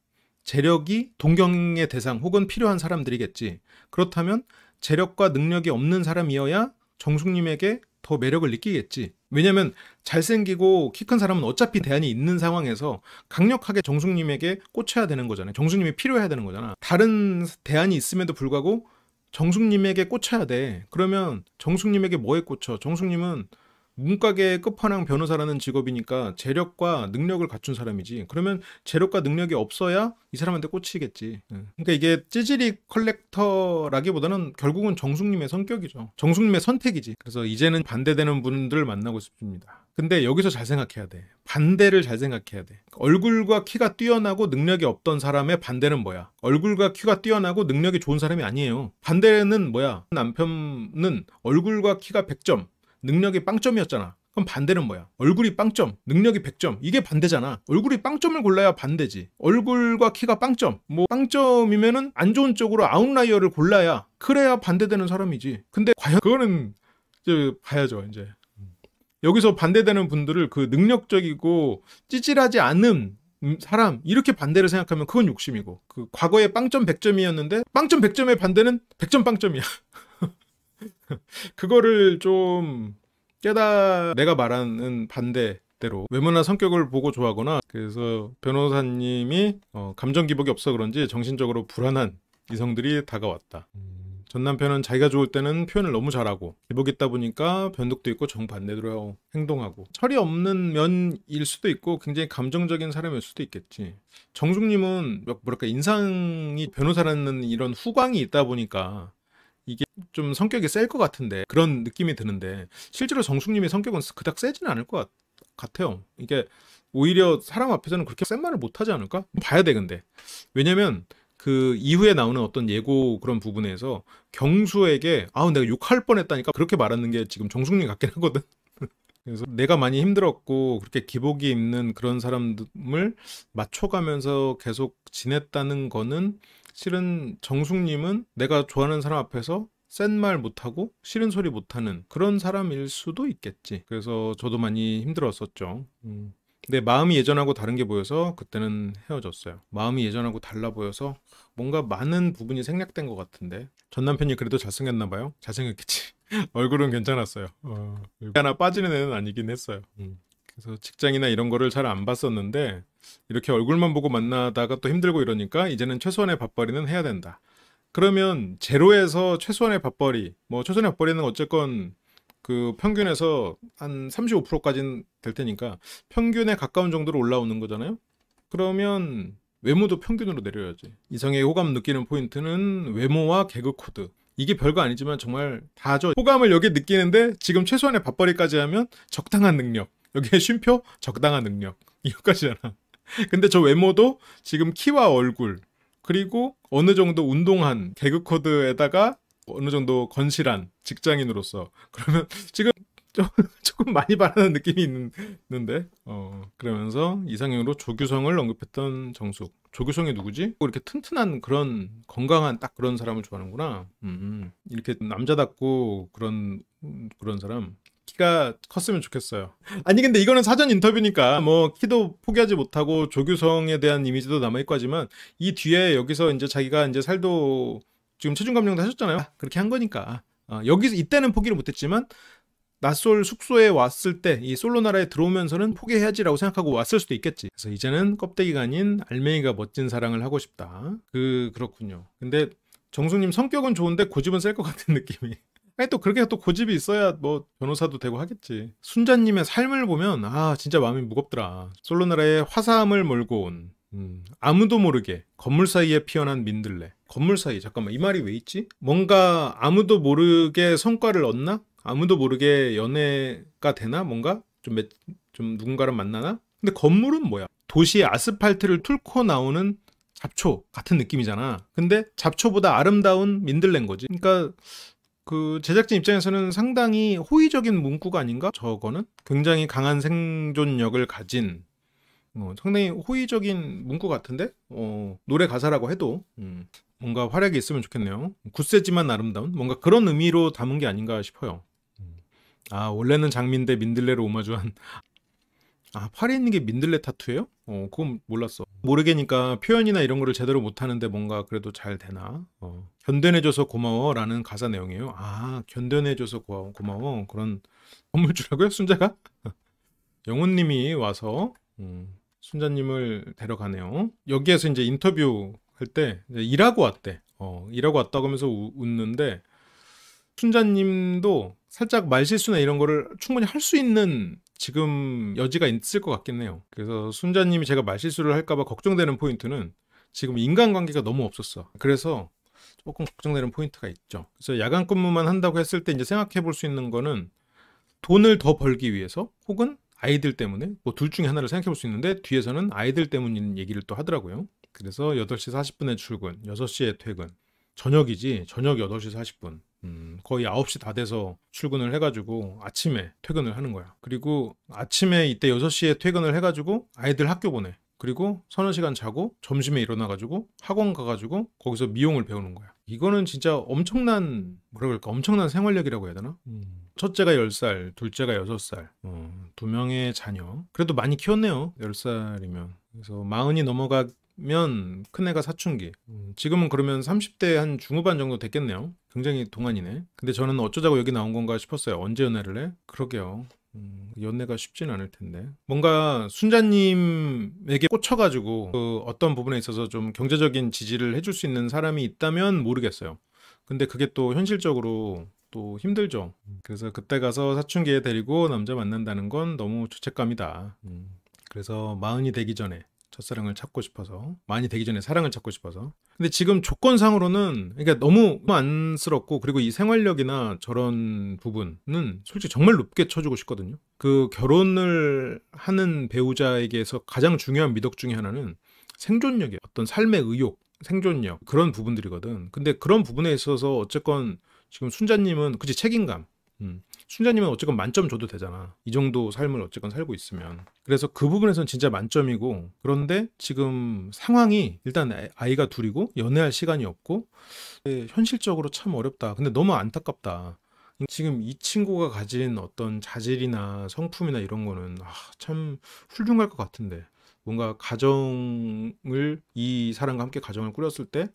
재력이 동경의 대상 혹은 필요한 사람들이겠지. 그렇다면 재력과 능력이 없는 사람이어야 정숙님에게 더 매력을 느끼겠지. 왜냐면 잘생기고 키 큰 사람은 어차피 대안이 있는 상황에서 강력하게 정숙님에게 꽂혀야 되는 거잖아요. 정숙님이 필요해야 되는 거잖아. 다른 대안이 있음에도 불구하고 정숙님에게 꽂혀야 돼. 그러면 정숙님에게 뭐에 꽂혀? 정숙님은 문과계의 끝판왕 변호사라는 직업이니까 재력과 능력을 갖춘 사람이지. 그러면 재력과 능력이 없어야 이 사람한테 꽂히겠지. 그러니까 이게 찌질이 컬렉터라기보다는 결국은 정숙님의 성격이죠. 정숙님의 선택이지. 그래서 이제는 반대되는 분들을 만나고 싶습니다. 근데 여기서 잘 생각해야 돼. 반대를 잘 생각해야 돼. 얼굴과 키가 뛰어나고 능력이 없던 사람의 반대는 뭐야? 얼굴과 키가 뛰어나고 능력이 좋은 사람이 아니에요. 반대는 뭐야? 남편은 얼굴과 키가 100점, 능력이 빵점이었잖아. 그럼 반대는 뭐야? 얼굴이 빵점, 능력이 100점. 이게 반대잖아. 얼굴이 빵점을 골라야 반대지. 얼굴과 키가 빵점. 뭐 빵점이면은 안 좋은 쪽으로 아웃라이어를 골라야, 그래야 반대되는 사람이지. 근데 과연 그거는 이제 봐야죠, 이제. 여기서 반대되는 분들을 그 능력적이고 찌질하지 않은 사람 이렇게 반대를 생각하면 그건 욕심이고, 그 과거에 빵점 100점이었는데 빵점 100점의 반대는 100점 빵점이야. 그거를 좀 내가 말하는 반대대로 외모나 성격을 보고 좋아하거나, 그래서 변호사님이 감정 기복이 없어 그런지 정신적으로 불안한 이성들이 다가왔다. 전 남편은 자기가 좋을 때는 표현을 너무 잘하고 기복 있다 보니까 변덕도 있고 정반대로 행동하고, 철이 없는 면일 수도 있고 굉장히 감정적인 사람일 수도 있겠지. 정숙님은 뭐랄까 인상이, 변호사라는 이런 후광이 있다 보니까 이게 좀 성격이 셀 것 같은데, 그런 느낌이 드는데 실제로 정숙님의 성격은 그닥 세지는 않을 것 같아요. 이게 오히려 사람 앞에서는 그렇게 센 말을 못하지 않을까? 봐야 돼. 근데 왜냐면 그 이후에 나오는 어떤 예고 그런 부분에서 경수에게 내가 욕할 뻔했다니까 그렇게 말하는 게 지금 정숙님 같긴 하거든. 그래서 내가 많이 힘들었고 그렇게 기복이 있는 그런 사람을 맞춰가면서 계속 지냈다는 거는, 실은 정숙님은 내가 좋아하는 사람 앞에서 센 말 못하고 싫은 소리 못하는 그런 사람일 수도 있겠지. 그래서 저도 많이 힘들었었죠. 근데 마음이 예전하고 다른 게 보여서 그때는 헤어졌어요. 마음이 예전하고 달라 보여서 뭔가 많은 부분이 생략된 것 같은데, 전 남편이 그래도 잘생겼나 봐요. 잘생겼겠지. 얼굴은 괜찮았어요. 하나 빠지는 애는 아니긴 했어요. 그래서 직장이나 이런 거를 잘 안 봤었는데 이렇게 얼굴만 보고 만나다가 또 힘들고 이러니까 이제는 최소한의 밥벌이는 해야 된다. 그러면 제로에서 최소한의 밥벌이, 최소한의 밥벌이는 어쨌건 그 평균에서 한 35%까지는 될 테니까 평균에 가까운 정도로 올라오는 거잖아요. 그러면 외모도 평균으로 내려야지. 이성의 호감 느끼는 포인트는 외모와 개그 코드. 이게 별거 아니지만 정말 다죠. 호감을 여기 느끼는데 지금 최소한의 밥벌이까지 하면 적당한 능력. 여기에 쉼표 적당한 능력. 이거까지잖아. 근데 저 외모도 지금 키와 얼굴, 그리고 어느 정도 운동한 개그 코드에다가 어느 정도 건실한 직장인으로서, 그러면 지금 조금 많이 바라는 느낌이 있는데, 그러면서 이상형으로 조규성을 언급했던 정숙. 조규성이 누구지? 이렇게 튼튼한 그런 건강한 딱 그런 사람을 좋아하는구나. 이렇게 남자답고 그런 사람. 키가 컸으면 좋겠어요. 아니 근데 이거는 사전 인터뷰니까 키도 포기하지 못하고 조규성에 대한 이미지도 남아있고 하지만, 이 뒤에 여기서 이제 자기가 이제 살도 지금 체중 감량도 하셨잖아요. 그렇게 한 거니까. 여기서 이때는 포기를 못했지만 낯설 숙소에 왔을 때, 이 솔로 나라에 들어오면서는 포기해야지라고 생각하고 왔을 수도 있겠지. 그래서 이제는 껍데기가 아닌 알맹이가 멋진 사랑을 하고 싶다. 그렇군요. 근데 정숙님 성격은 좋은데 고집은 셀 것 같은 느낌이. 아니 또 그렇게 또 고집이 있어야 변호사도 되고 하겠지. 순자님의 삶을 보면 진짜 마음이 무겁더라. 솔로 나라에 화사함을 몰고 온, 아무도 모르게 건물 사이에 피어난 민들레. 건물 사이, 잠깐만, 이 말이 왜 있지? 뭔가 아무도 모르게 성과를 얻나? 아무도 모르게 연애가 되나? 뭔가 좀 누군가를 만나나? 근데 건물은 뭐야? 도시의 아스팔트를 뚫고 나오는 잡초 같은 느낌이잖아. 근데 잡초보다 아름다운 민들레인 거지. 그러니까 그 제작진 입장에서는 상당히 호의적인 문구가 아닌가? 저거는 굉장히 강한 생존력을 가진, 상당히 호의적인 문구 같은데, 노래 가사라고 해도 뭔가 활약이 있으면 좋겠네요. 굳세지만 아름다운, 뭔가 그런 의미로 담은 게 아닌가 싶어요. 원래는 장미인데 민들레로 오마주한. 팔에 있는 게 민들레 타투예요? 그건 몰랐어. 모르게니까 표현이나 이런 거를 제대로 못하는데 뭔가 그래도 잘 되나? 견뎌내줘서 고마워 라는 가사 내용이에요. 견뎌내줘서 고마워. 그런 건물주라고요? 순자가? 영훈님이 와서 순자님을 데려가네요. 여기에서 이제 인터뷰 할 때 일하고 왔대. 일하고 왔다고 하면서 웃는데, 순자님도 살짝 말실수나 이런 거를 충분히 할 수 있는 지금 여지가 있을 것 같긴 해요. 그래서 순자님이 제가 말실수를 할까봐 걱정되는 포인트는 지금 인간관계가 너무 없었어. 그래서 조금 걱정되는 포인트가 있죠. 그래서 야간 근무만 한다고 했을 때 이제 생각해 볼 수 있는 거는, 돈을 더 벌기 위해서 혹은 아이들 때문에, 둘 중에 하나를 생각해 볼 수 있는데, 뒤에서는 아이들 때문인 얘기를 또 하더라고요. 그래서 8시 40분에 출근, 6시에 퇴근. 저녁이지, 저녁 8시 40분. 거의 9시 다 돼서 출근을 해가지고 아침에 퇴근을 하는 거야. 그리고 아침에 이때 6시에 퇴근을 해가지고 아이들 학교 보내. 그리고 서너 시간 자고 점심에 일어나가지고 학원 가가지고 거기서 미용을 배우는 거야. 이거는 진짜 엄청난, 엄청난 생활력이라고 해야 되나? 첫째가 10살, 둘째가 6살. 두 명의 자녀. 그래도 많이 키웠네요. 10살이면. 그래서 40이 넘어가면 큰애가 사춘기. 지금은 그러면 30대 한 중후반 정도 됐겠네요. 굉장히 동안이네. 근데 저는 어쩌자고 여기 나온 건가 싶었어요. 언제 연애를 해? 그러게요. 연애가 쉽진 않을 텐데. 뭔가 순자님에게 꽂혀가지고 그 어떤 부분에 있어서 좀 경제적인 지지를 해줄 수 있는 사람이 있다면 모르겠어요. 근데 그게 또 현실적으로 또 힘들죠. 그래서 그때 가서 사춘기에 데리고 남자 만난다는 건 너무 죄책감이다. 그래서 40이 되기 전에 첫사랑을 찾고 싶어서, 많이 되기 전에 사랑을 찾고 싶어서. 근데 지금 조건상으로는 그러니까 너무 안쓰럽고, 그리고 이 생활력이나 저런 부분은 솔직히 정말 높게 쳐주고 싶거든요. 그 결혼을 하는 배우자에게서 가장 중요한 미덕 중에 하나는 생존력이에요. 어떤 삶의 의욕, 생존력, 그런 부분들이거든. 근데 그런 부분에 있어서 어쨌건 지금 순자님은 그치, 책임감. 순자님은 어쨌건 만점 줘도 되잖아. 이 정도 삶을 어쨌건 살고 있으면. 그래서 그 부분에서는 진짜 만점이고, 그런데 지금 상황이 일단 아이가 둘이고 연애할 시간이 없고 현실적으로 참 어렵다. 근데 너무 안타깝다. 지금 이 친구가 가진 어떤 자질이나 성품이나 이런 거는 참 훌륭할 것 같은데, 뭔가 가정을, 이 사람과 함께 가정을 꾸렸을 때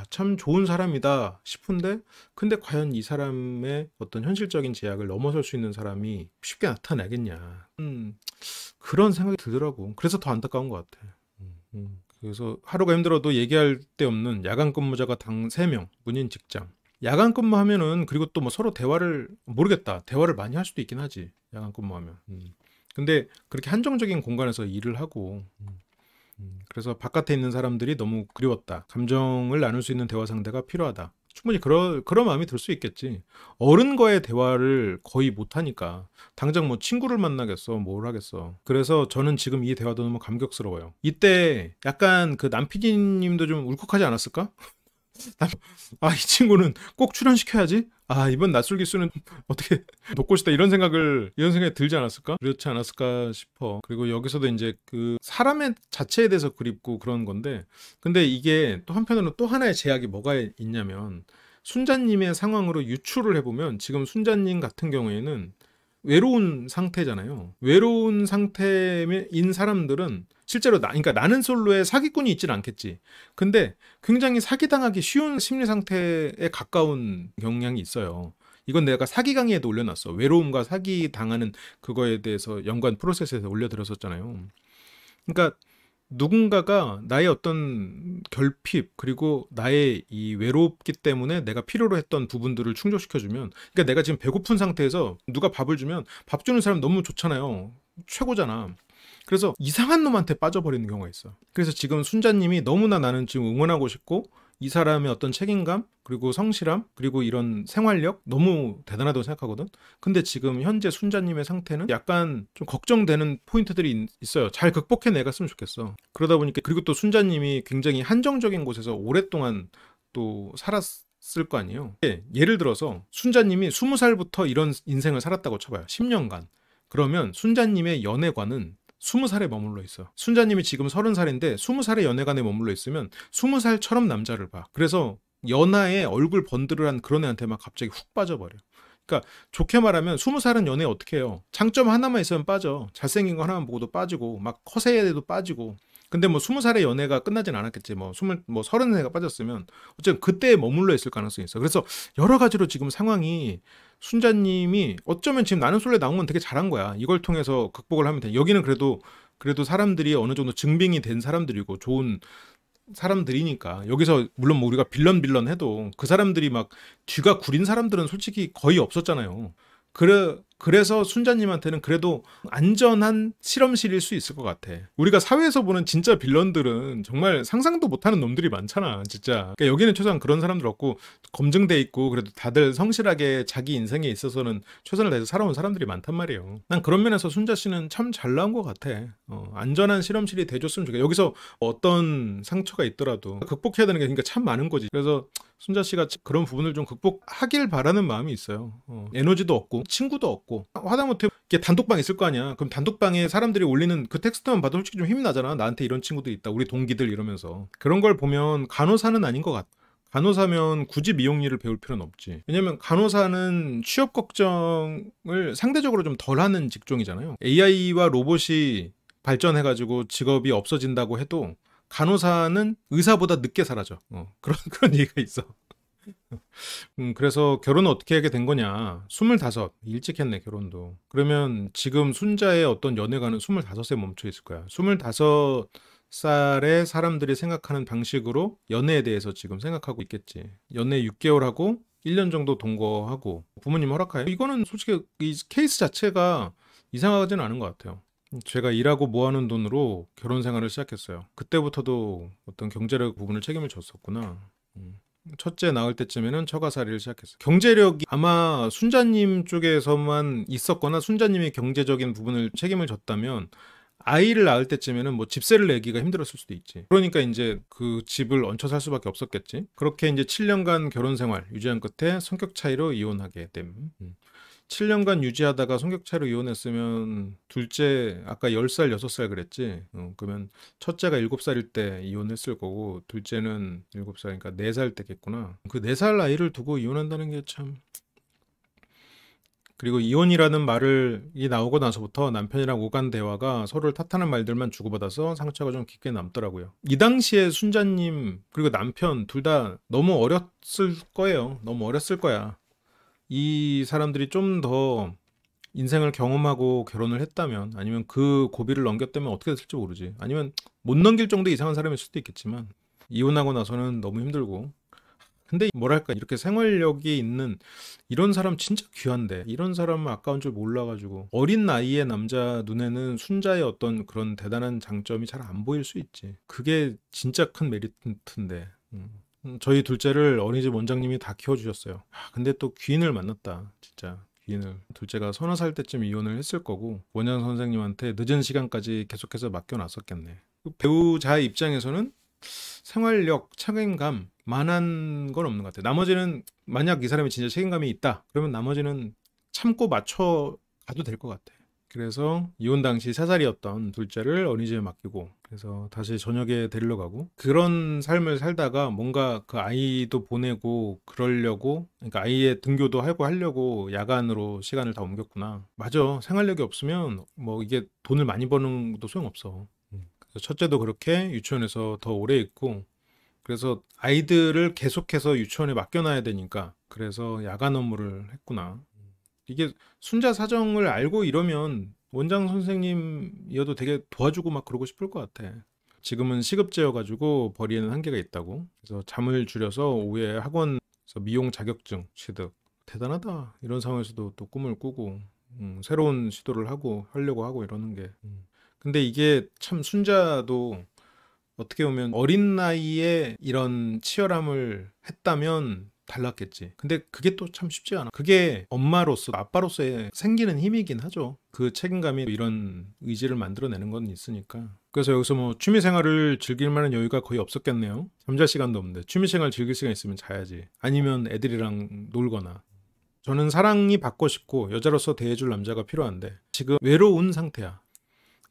참 좋은 사람이다 싶은데, 근데 과연 이 사람의 어떤 현실적인 제약을 넘어설 수 있는 사람이 쉽게 나타나겠냐, 그런 생각이 들더라고. 그래서 더 안타까운 것 같아. 그래서 하루가 힘들어도 얘기할 데 없는 야간 근무자가 당 3명, 문인 직장. 야간 근무하면은, 그리고 또 뭐 서로 대화를, 모르겠다, 대화를 많이 할 수도 있긴 하지, 야간 근무하면. 근데 그렇게 한정적인 공간에서 일을 하고, 그래서 바깥에 있는 사람들이 너무 그리웠다. 감정을 나눌 수 있는 대화 상대가 필요하다. 충분히 그런 마음이 들 수 있겠지. 어른과의 대화를 거의 못하니까 당장 뭐 친구를 만나겠어, 뭘 하겠어. 그래서 저는 지금 이 대화도 너무 감격스러워요. 이때 약간 그 남PD님도 좀 울컥하지 않았을까? 이 친구는 꼭 출연시켜야지. 이번 낯설기수는 어떻게 돕고싶다, 이런 생각이 들지 않았을까? 그렇지 않았을까 싶어. 그리고 여기서도 이제 그 사람의 자체에 대해서 그립고 그런 건데, 근데 이게 또 한편으로는 또 하나의 제약이 뭐가 있냐면, 순자님의 상황으로 유추를 해보면 지금 순자님 같은 경우에는 외로운 상태잖아요. 외로운 상태인 사람들은 실제로 그러니까 나는 솔로에 사기꾼이 있지는 않겠지. 근데 굉장히 사기당하기 쉬운 심리 상태에 가까운 경향이 있어요. 이건 내가 사기 강의에도 올려놨어. 외로움과 사기 당하는 그거에 대해서 연관 프로세스에서 올려드렸었잖아요. 그러니까 누군가가 나의 어떤 결핍, 그리고 나의 이 외롭기 때문에 내가 필요로 했던 부분들을 충족시켜주면, 그러니까 내가 지금 배고픈 상태에서 누가 밥을 주면 밥 주는 사람 너무 좋잖아요. 최고잖아. 그래서 이상한 놈한테 빠져버리는 경우가 있어. 그래서 지금 순자님이 너무나 나는 지금 응원하고 싶고, 이 사람의 어떤 책임감, 그리고 성실함, 그리고 이런 생활력 너무 대단하다고 생각하거든. 근데 지금 현재 순자님의 상태는 약간 좀 걱정되는 포인트들이 있어요. 잘 극복해 내갔으면 좋겠어. 그러다 보니까, 그리고 또 순자님이 굉장히 한정적인 곳에서 오랫동안 또 살았을 거 아니에요. 예를 들어서 순자님이 20살부터 이런 인생을 살았다고 쳐봐요. 10년간. 그러면 순자님의 연애관은 20살에 머물러 있어. 순자님이 지금 30살인데 20살의 연애관에 머물러 있으면 20살처럼 남자를 봐. 그래서 연하에 얼굴 번들을 그런 애한테 막 갑자기 훅 빠져버려. 그러니까 좋게 말하면 20살은 연애 어떻게 해요? 장점 하나만 있으면 빠져. 잘생긴 거 하나만 보고도 빠지고, 막 허세에도 빠지고. 근데 뭐 20살의 연애가 끝나진 않았겠지. 뭐 30살가 빠졌으면 어쨌든 그때에 머물러 있을 가능성이 있어. 그래서 여러 가지로 지금 상황이, 순자님이 어쩌면 지금 나는 솔로에 나온 건 되게 잘한 거야. 이걸 통해서 극복을 하면 돼. 여기는 그래도 사람들이 어느 정도 증빙이 된 사람들이고 좋은 사람들이니까, 여기서 물론 뭐 우리가 빌런 해도 그 사람들이 막 뒤가 구린 사람들은 솔직히 거의 없었잖아요. 그래서 순자님한테는 그래도 안전한 실험실일 수 있을 것 같아. 우리가 사회에서 보는 진짜 빌런들은 정말 상상도 못하는 놈들이 많잖아, 진짜. 그러니까 여기는 최소한 그런 사람들 없고, 검증돼 있고, 그래도 다들 성실하게 자기 인생에 있어서는 최선을 다해서 살아온 사람들이 많단 말이에요. 난 그런 면에서 순자 씨는 참 잘 나온 것 같아. 안전한 실험실이 돼줬으면 좋겠어. 여기서 어떤 상처가 있더라도 극복해야 되는 게 그러니까 참 많은 거지. 그래서 순자 씨가 그런 부분을 좀 극복하길 바라는 마음이 있어요. 에너지도 없고 친구도 없고, 하다못해 이게 단독방 있을 거 아니야. 그럼 단독방에 사람들이 올리는 그 텍스트만 봐도 솔직히 좀 힘이 나잖아. 나한테 이런 친구들 있다, 우리 동기들, 이러면서. 그런 걸 보면 간호사는 아닌 것 같아. 간호사면 굳이 미용 일을 배울 필요는 없지. 왜냐면 간호사는 취업 걱정을 상대적으로 좀 덜하는 직종이잖아요. AI와 로봇이 발전해가지고 직업이 없어진다고 해도 간호사는 의사보다 늦게 사라져. 그런 얘기가 있어. 그래서 결혼을 어떻게 하게 된 거냐. 25. 일찍 했네, 결혼도. 그러면 지금 순자의 어떤 연애관은 25에 멈춰 있을 거야. 25살의 사람들이 생각하는 방식으로 연애에 대해서 지금 생각하고 있겠지. 연애 6개월 하고 1년 정도 동거하고 부모님 허락하에. 이거는 솔직히 이 케이스 자체가 이상하지는 않은 것 같아요. 제가 일하고 모아놓은 돈으로 결혼 생활을 시작했어요. 그때부터도 어떤 경제력 부분을 책임을 졌었구나. 첫째 낳을 때쯤에는 처가살이를 시작했어요. 경제력이 아마 순자님 쪽에서만 있었거나 순자님이 경제적인 부분을 책임을 졌다면 아이를 낳을 때쯤에는 뭐 집세를 내기가 힘들었을 수도 있지. 그러니까 이제 그 집을 얹혀 살 수밖에 없었겠지. 그렇게 이제 7년간 결혼 생활 유지한 끝에 성격 차이로 이혼하게 됨. 7년간 유지하다가 성격 차이로 이혼했으면 둘째 아까 10살 6살 그랬지. 그러면 첫째가 7살일 때 이혼했을 거고 둘째는 7살, 그러니까 4살 때겠구나. 그 4살 아이를 두고 이혼한다는 게 참. 그리고 이혼이라는 말이 나오고 나서부터 남편이랑 오간 대화가 서로를 탓하는 말들만 주고받아서 상처가 좀 깊게 남더라고요. 이 당시에 순자님 그리고 남편 둘 다 너무 어렸을 거예요. 너무 어렸을 거야. 이 사람들이 좀 더 인생을 경험하고 결혼을 했다면 아니면 그 고비를 넘겼다면 어떻게 됐을지 모르지. 아니면 못 넘길 정도 이상한 사람일 수도 있겠지만 이혼하고 나서는 너무 힘들고. 근데 뭐랄까 이렇게 생활력이 있는 이런 사람 진짜 귀한데 이런 사람은 아까운 줄 몰라가지고 어린 나이의 남자 눈에는 순자의 어떤 그런 대단한 장점이 잘 안 보일 수 있지. 그게 진짜 큰 메리트인데. 저희 둘째를 어린이집 원장님이 다 키워주셨어요. 근데 또 귀인을 만났다. 진짜 귀인을. 둘째가 30살 때쯤 이혼을 했을 거고 원장 선생님한테 늦은 시간까지 계속해서 맡겨놨었겠네. 배우자 입장에서는 생활력, 책임감 만한 건 없는 것 같아요. 나머지는 만약 이 사람이 진짜 책임감이 있다 그러면 나머지는 참고 맞춰 가도 될 것 같아. 그래서 이혼 당시 3살이었던 둘째를 어린이집에 맡기고 그래서 다시 저녁에 데리러 가고 그런 삶을 살다가 뭔가 그 아이도 보내고 그러려고, 그러니까 아이의 등교도 하고 하려고 야간으로 시간을 다 옮겼구나. 맞아. 생활력이 없으면 뭐 이게 돈을 많이 버는 것도 소용없어. 그래서 첫째도 그렇게 유치원에서 더 오래 있고 그래서 아이들을 계속해서 유치원에 맡겨놔야 되니까 그래서 야간 업무를 했구나. 이게 순자 사정을 알고 이러면 원장 선생님이어도 되게 도와주고 막 그러고 싶을 것 같아. 지금은 시급제여가지고 벌이에는 한계가 있다고. 그래서 잠을 줄여서 오후에 학원에서 미용 자격증 취득. 대단하다. 이런 상황에서도 또 꿈을 꾸고 새로운 시도를 하려고 하고 이러는 게. 근데 이게 참 순자도 어떻게 보면 어린 나이에 이런 치열함을 했다면 달랐겠지. 근데 그게 또 참 쉽지 않아. 그게 엄마로서 아빠로서의 생기는 힘이긴 하죠. 그 책임감이 이런 의지를 만들어내는 건 있으니까. 그래서 여기서 뭐 취미생활을 즐길 만한 여유가 거의 없었겠네요. 잠잘 시간도 없는데 취미생활 즐길 시간 있으면 자야지. 아니면 애들이랑 놀거나. 저는 사랑이 받고 싶고 여자로서 대해줄 남자가 필요한데 지금 외로운 상태야.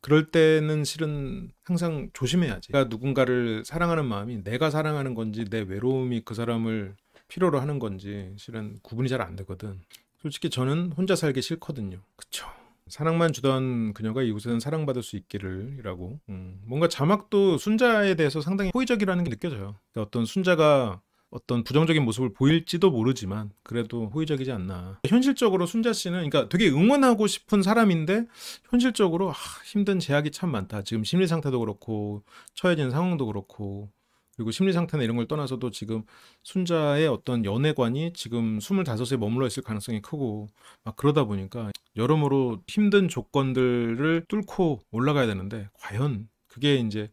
그럴 때는 실은 항상 조심해야지. 내가 누군가를 사랑하는 마음이 내가 사랑하는 건지 내 외로움이 그 사람을 필요로 하는 건지 실은 구분이 잘 안 되거든. 솔직히 저는 혼자 살기 싫거든요. 그쵸? 사랑만 주던 그녀가 이곳에는 사랑받을 수 있기를 이라고. 뭔가 자막도 순자에 대해서 상당히 호의적이라는 게 느껴져요. 그러니까 어떤 순자가 어떤 부정적인 모습을 보일지도 모르지만 그래도 호의적이지 않나. 현실적으로 순자 씨는 그러니까 되게 응원하고 싶은 사람인데 현실적으로 힘든 제약이 참 많다. 지금 심리 상태도 그렇고 처해진 상황도 그렇고 그리고 심리 상태나 이런 걸 떠나서도 지금 순자의 어떤 연애관이 지금 25에 머물러 있을 가능성이 크고 막 그러다 보니까 여러모로 힘든 조건들을 뚫고 올라가야 되는데 과연 그게 이제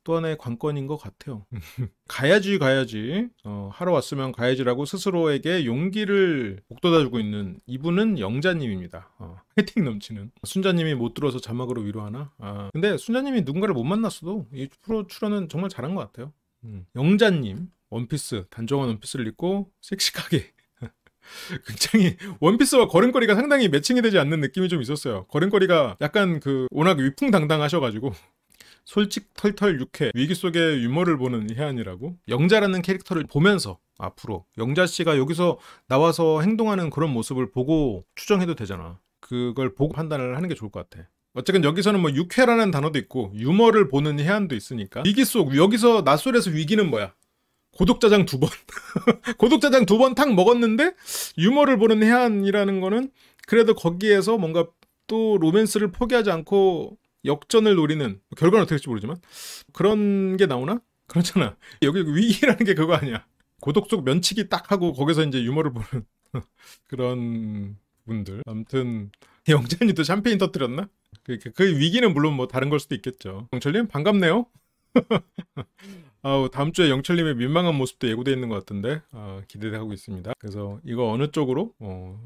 또 하나의 관건인 것 같아요. 가야지 하러 왔으면 가야지라고 스스로에게 용기를 북돋아주고 있는 이분은 영자님입니다. 화이팅 넘치는. 순자님이 못 들어서 자막으로 위로하나? 근데 순자님이 누군가를 못 만났어도 이 프로 출연은 정말 잘한 것 같아요. 영자님 원피스, 단정한 원피스를 입고 씩씩하게 굉장히 원피스와 걸음걸이가 상당히 매칭이 되지 않는 느낌이 좀 있었어요. 걸음걸이가 약간 그 워낙 위풍당당하셔가지고 솔직 털털 유쾌 위기 속의 유머를 보는 혜안이라고. 영자라는 캐릭터를 보면서 앞으로 영자 씨가 여기서 나와서 행동하는 그런 모습을 보고 추정해도 되잖아. 그걸 보고 판단을 하는 게 좋을 것 같아. 어쨌든 여기서는 뭐 유쾌라는 단어도 있고 유머를 보는 혜안도 있으니까 위기 속 여기서 낯설에서 위기는 뭐야? 고독짜장 2번 고독짜장 2번 탁 먹었는데 유머를 보는 혜안이라는 거는 그래도 거기에서 뭔가 또 로맨스를 포기하지 않고 역전을 노리는, 결과는 어떻게 될지 모르지만 그런 게 나오나? 그렇잖아. 여기 위기라는 게 그거 아니야. 고독 속 면치기 딱 하고 거기서 이제 유머를 보는 그런 분들. 아무튼 영찬이도 샴페인 터뜨렸나? 그 위기는 물론 뭐 다른 걸 수도 있겠죠. 영철님 반갑네요. 다음 주에 영철님의 민망한 모습도 예고되어 있는 것 같은데 기대하고 있습니다. 그래서 이거 어느 쪽으로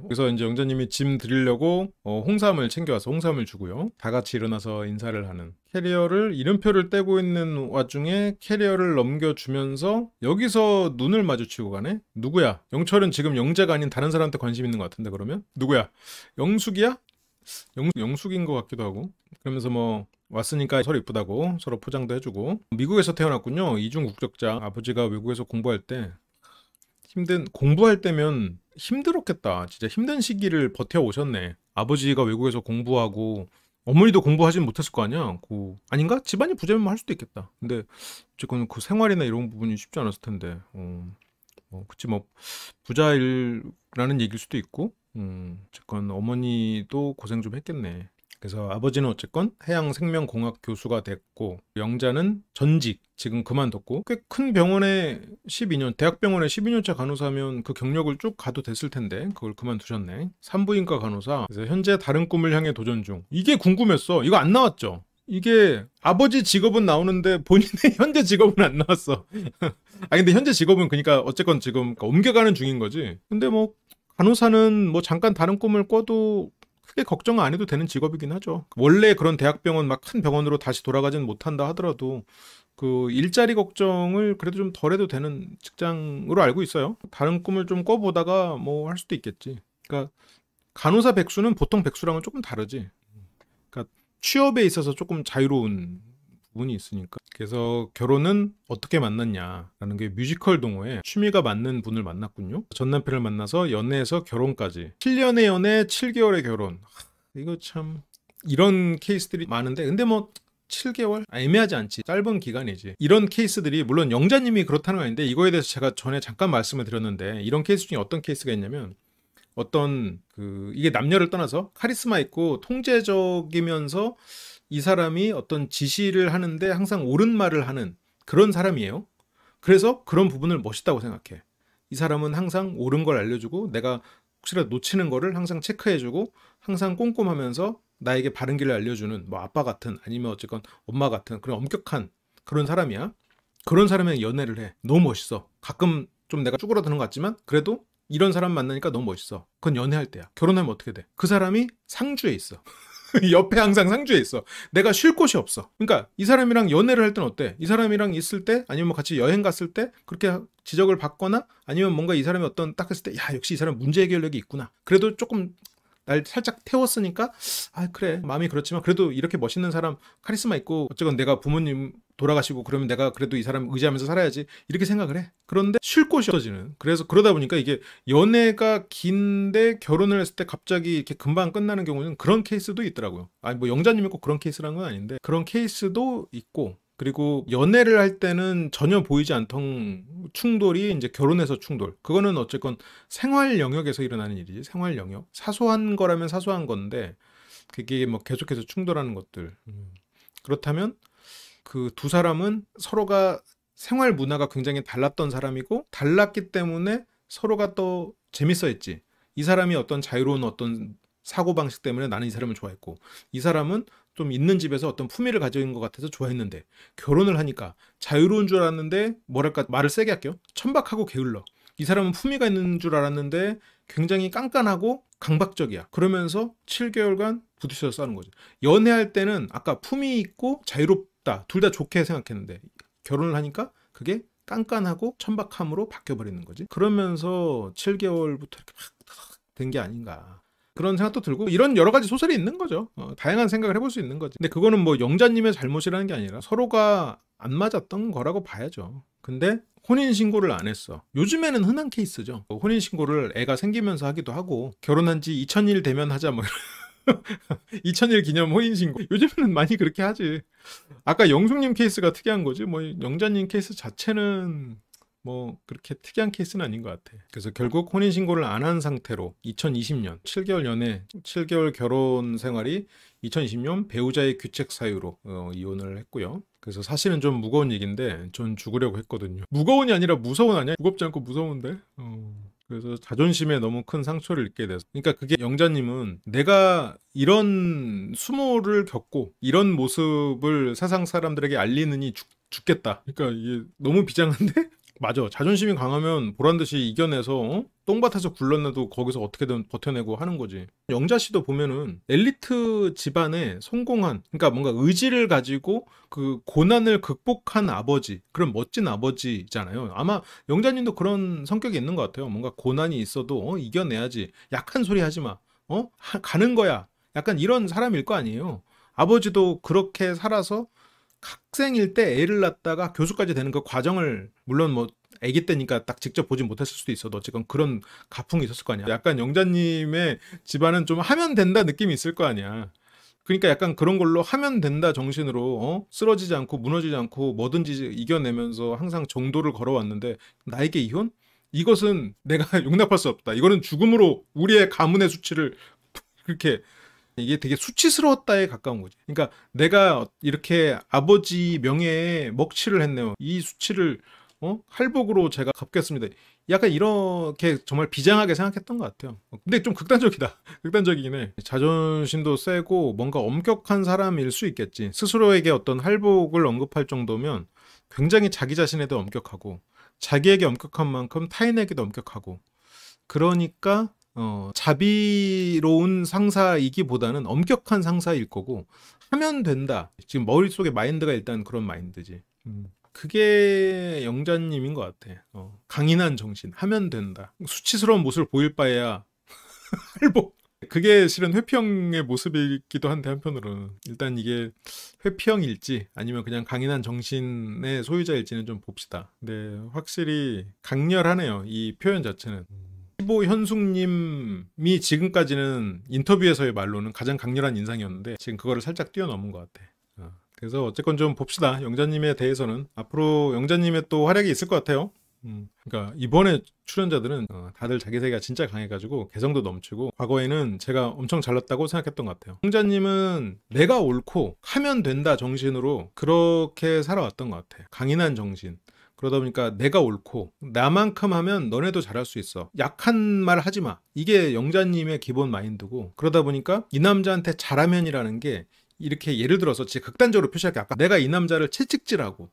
그래서 이제 영자님이 짐 드리려고 홍삼을 챙겨와서 홍삼을 주고요. 다 같이 일어나서 인사를 하는, 캐리어를 이름표를 떼고 있는 와중에 캐리어를 넘겨주면서 여기서 눈을 마주치고 가네. 누구야? 영철은 지금 영자가 아닌 다른 사람한테 관심 있는 것 같은데, 그러면 누구야? 영숙이야? 영숙인 것 같기도 하고. 그러면서 뭐 왔으니까 서로 이쁘다고 서로 포장도 해주고. 미국에서 태어났군요. 이중 국적자. 아버지가 외국에서 공부할 때 공부할 때면 힘들었겠다. 진짜 힘든 시기를 버텨오셨네. 아버지가 외국에서 공부하고 어머니도 공부하진 못했을 거 아니야. 아닌가? 집안이 부자면 할 수도 있겠다. 근데 어쨌건 그 생활이나 이런 부분이 쉽지 않았을 텐데. 그치 뭐 부자라는 얘기일 수도 있고. 어쨌건 어머니도 고생 좀 했겠네. 그래서 아버지는 어쨌건 해양생명공학 교수가 됐고, 영자는 전직, 지금 그만뒀고, 꽤 큰 병원에 12년, 대학병원에 12년차 간호사면 그 경력을 쭉 가도 됐을 텐데 그걸 그만두셨네. 산부인과 간호사. 그래서 현재 다른 꿈을 향해 도전 중. 이게 궁금했어. 이거 안 나왔죠? 이게 아버지 직업은 나오는데 본인의 현재 직업은 안 나왔어. 근데 현재 직업은 그러니까 어쨌건 지금 옮겨가는 중인 거지. 근데 뭐 간호사는 뭐 잠깐 다른 꿈을 꿔도 크게 걱정 안 해도 되는 직업이긴 하죠. 원래 그런 대학병원 막 큰 병원으로 다시 돌아가지는 못한다 하더라도 그 일자리 걱정을 그래도 좀 덜 해도 되는 직장으로 알고 있어요. 다른 꿈을 좀 꿔보다가 뭐 할 수도 있겠지. 그러니까 간호사 백수는 보통 백수랑은 조금 다르지. 그러니까 취업에 있어서 조금 자유로운 부분이 있으니까. 그래서 결혼은 어떻게 만났냐라는 게 뮤지컬 동호회 취미가 맞는 분을 만났군요. 전 남편을 만나서 연애에서 결혼까지 7년의 연애 7개월의 결혼. 이거 참 이런 케이스들이 많은데, 근데 뭐 7개월? 애매하지 않지. 짧은 기간이지. 이런 케이스들이 물론 영자님이 그렇다는 건 아닌데, 이거에 대해서 제가 전에 잠깐 말씀을 드렸는데, 이런 케이스 중에 어떤 케이스가 있냐면, 어떤 이게 남녀를 떠나서 카리스마 있고 통제적이면서 이 사람이 어떤 지시를 하는데 항상 옳은 말을 하는 그런 사람이에요. 그래서 그런 부분을 멋있다고 생각해. 이 사람은 항상 옳은 걸 알려주고 내가 혹시라도 놓치는 거를 항상 체크해주고 항상 꼼꼼하면서 나에게 바른 길을 알려주는 뭐 아빠 같은, 아니면 어쨌건 엄마 같은 그런 엄격한 그런 사람이야. 그런 사람이랑 연애를 해. 너무 멋있어. 가끔 좀 내가 쭈그러드는 것 같지만 그래도 이런 사람 만나니까 너무 멋있어. 그건 연애할 때야. 결혼하면 어떻게 돼? 그 사람이 상주에 있어. 옆에 항상 상주에 있어. 내가 쉴 곳이 없어. 그러니까 이 사람이랑 연애를 할 때는 어때? 이 사람이랑 있을 때, 아니면 뭐 같이 여행 갔을 때 그렇게 지적을 받거나, 아니면 뭔가 이 사람이 어떤 딱 했을 때 야, 역시 이 사람 문제 해결력이 있구나. 그래도 조금 날 살짝 태웠으니까 그래 마음이 그렇지만 그래도 이렇게 멋있는 사람, 카리스마 있고 어쨌건 내가 부모님 돌아가시고 그러면 내가 그래도 이 사람 의지하면서 살아야지, 이렇게 생각을 해. 그런데 쉴 곳이 없어지는. 그래서 그러다 보니까 이게 연애가 긴데 결혼을 했을 때 갑자기 이렇게 금방 끝나는 경우는 그런 케이스도 있더라고요. 뭐 영자님이 꼭 그런 케이스라는 건 아닌데 그런 케이스도 있고, 그리고 연애를 할 때는 전혀 보이지 않던 충돌이 이제 결혼에서 충돌. 그거는 어쨌건 생활 영역에서 일어나는 일이지. 생활 영역. 사소한 거라면 사소한 건데 그게 뭐 계속해서 충돌하는 것들. 그렇다면 그 두 사람은 서로가 생활 문화가 굉장히 달랐던 사람이고, 달랐기 때문에 서로가 또 재밌어 했지. 이 사람이 어떤 자유로운 어떤 사고방식 때문에 나는 이 사람을 좋아했고, 이 사람은 좀 있는 집에서 어떤 품위를 가진 것 같아서 좋아했는데, 결혼을 하니까 자유로운 줄 알았는데 뭐랄까, 말을 세게 할게요, 천박하고 게을러. 이 사람은 품위가 있는 줄 알았는데 굉장히 깐깐하고 강박적이야. 그러면서 7개월간 부딪혀서 싸우는 거지. 연애할 때는 아까 품위 있고 자유롭다, 둘 다 좋게 생각했는데 결혼을 하니까 그게 깐깐하고 천박함으로 바뀌어버리는 거지. 그러면서 7개월부터 이렇게 막 된 게 아닌가. 그런 생각도 들고 이런 여러 가지 소설이 있는 거죠. 다양한 생각을 해볼 수 있는 거지. 근데 그거는 뭐 영자님의 잘못이라는 게 아니라 서로가 안 맞았던 거라고 봐야죠. 근데 혼인신고를 안 했어. 요즘에는 흔한 케이스죠. 혼인신고를 애가 생기면서 하기도 하고 결혼한 지 2000일 되면 하자 뭐 2000일 기념 혼인신고. 요즘에는 많이 그렇게 하지. 아까 영숙님 케이스가 특이한 거지. 뭐 영자님 케이스 자체는 뭐 그렇게 특이한 케이스는 아닌 것 같아. 그래서 결국 혼인신고를 안 한 상태로 2020년 7개월 연애, 7개월 결혼 생활이 2020년 배우자의 귀책 사유로 이혼을 했고요. 그래서 사실은 좀 무거운 얘기인데 전 죽으려고 했거든요. 무거운이 아니라 무서운 아니야? 무겁지 않고 무서운데? 그래서 자존심에 너무 큰 상처를 입게 됐어. 그러니까 그게 영자님은 내가 이런 수모를 겪고 이런 모습을 세상 사람들에게 알리느니 죽겠다. 그러니까 이게 너무 비장한데? 맞아. 자존심이 강하면 보란듯이 이겨내서 똥밭에서 굴러내도 거기서 어떻게든 버텨내고 하는 거지. 영자 씨도 보면은 엘리트 집안에 성공한, 그러니까 뭔가 의지를 가지고 그 고난을 극복한 아버지, 그런 멋진 아버지잖아요. 아마 영자님도 그런 성격이 있는 것 같아요. 뭔가 고난이 있어도 이겨내야지. 약한 소리 하지 마. 가는 거야. 약간 이런 사람일 거 아니에요. 아버지도 그렇게 살아서 학생일 때 애를 낳다가 교수까지 되는 그 과정을, 물론 뭐 아기 때니까 딱 직접 보진 못했을 수도 있어도 어쨌건 그런 가풍이 있었을 거 아니야. 약간 영자님의 집안은 좀 하면 된다 느낌이 있을 거 아니야. 그러니까 약간 그런 걸로 하면 된다 정신으로 쓰러지지 않고 무너지지 않고 뭐든지 이겨내면서 항상 정도를 걸어왔는데 나에게 이혼? 이것은 내가 용납할 수 없다. 이거는 죽음으로 우리의 가문의 수치를 그렇게, 이게 되게 수치스러웠다에 가까운 거지. 그러니까 내가 이렇게 아버지 명예에 먹칠을 했네요. 이 수치를 할복으로 제가 갚겠습니다. 약간 이렇게 정말 비장하게 생각했던 것 같아요. 근데 좀 극단적이다. 극단적이긴 해. 자존심도 세고 뭔가 엄격한 사람일 수 있겠지. 스스로에게 어떤 할복을 언급할 정도면 굉장히 자기 자신에 대해 엄격하고 자기에게 엄격한 만큼 타인에게도 엄격하고, 그러니까 자비로운 상사이기보다는 엄격한 상사일 거고, 하면 된다. 지금 머릿속에 마인드가 일단 그런 마인드지. 그게 영자님인 것 같아. 강인한 정신, 하면 된다. 수치스러운 모습을 보일 바에야 할복. 그게 실은 회피형의 모습이기도 한데 한편으로는 일단 이게 회피형일지 아니면 그냥 강인한 정신의 소유자일지는 좀 봅시다. 근데 확실히 강렬하네요. 이 표현 자체는. 시보 현숙님이 지금까지는 인터뷰에서의 말로는 가장 강렬한 인상이었는데 지금 그거를 살짝 뛰어넘은 것 같아. 그래서 어쨌건 좀 봅시다. 영자님에 대해서는 앞으로 영자님의 또 활약이 있을 것 같아요. 그러니까 이번에 출연자들은 다들 자기 세계가 진짜 강해가지고 개성도 넘치고, 과거에는 제가 엄청 잘났다고 생각했던 것 같아요. 영자님은 내가 옳고 하면 된다 정신으로 그렇게 살아왔던 것 같아. 강인한 정신. 그러다 보니까 내가 옳고 나만큼 하면 너네도 잘할 수 있어. 약한 말 하지 마. 이게 영자님의 기본 마인드고, 그러다 보니까 이 남자한테 잘하면이라는 게 이렇게 예를 들어서 진짜 극단적으로 표시할게. 아까 내가 이 남자를 채찍질하고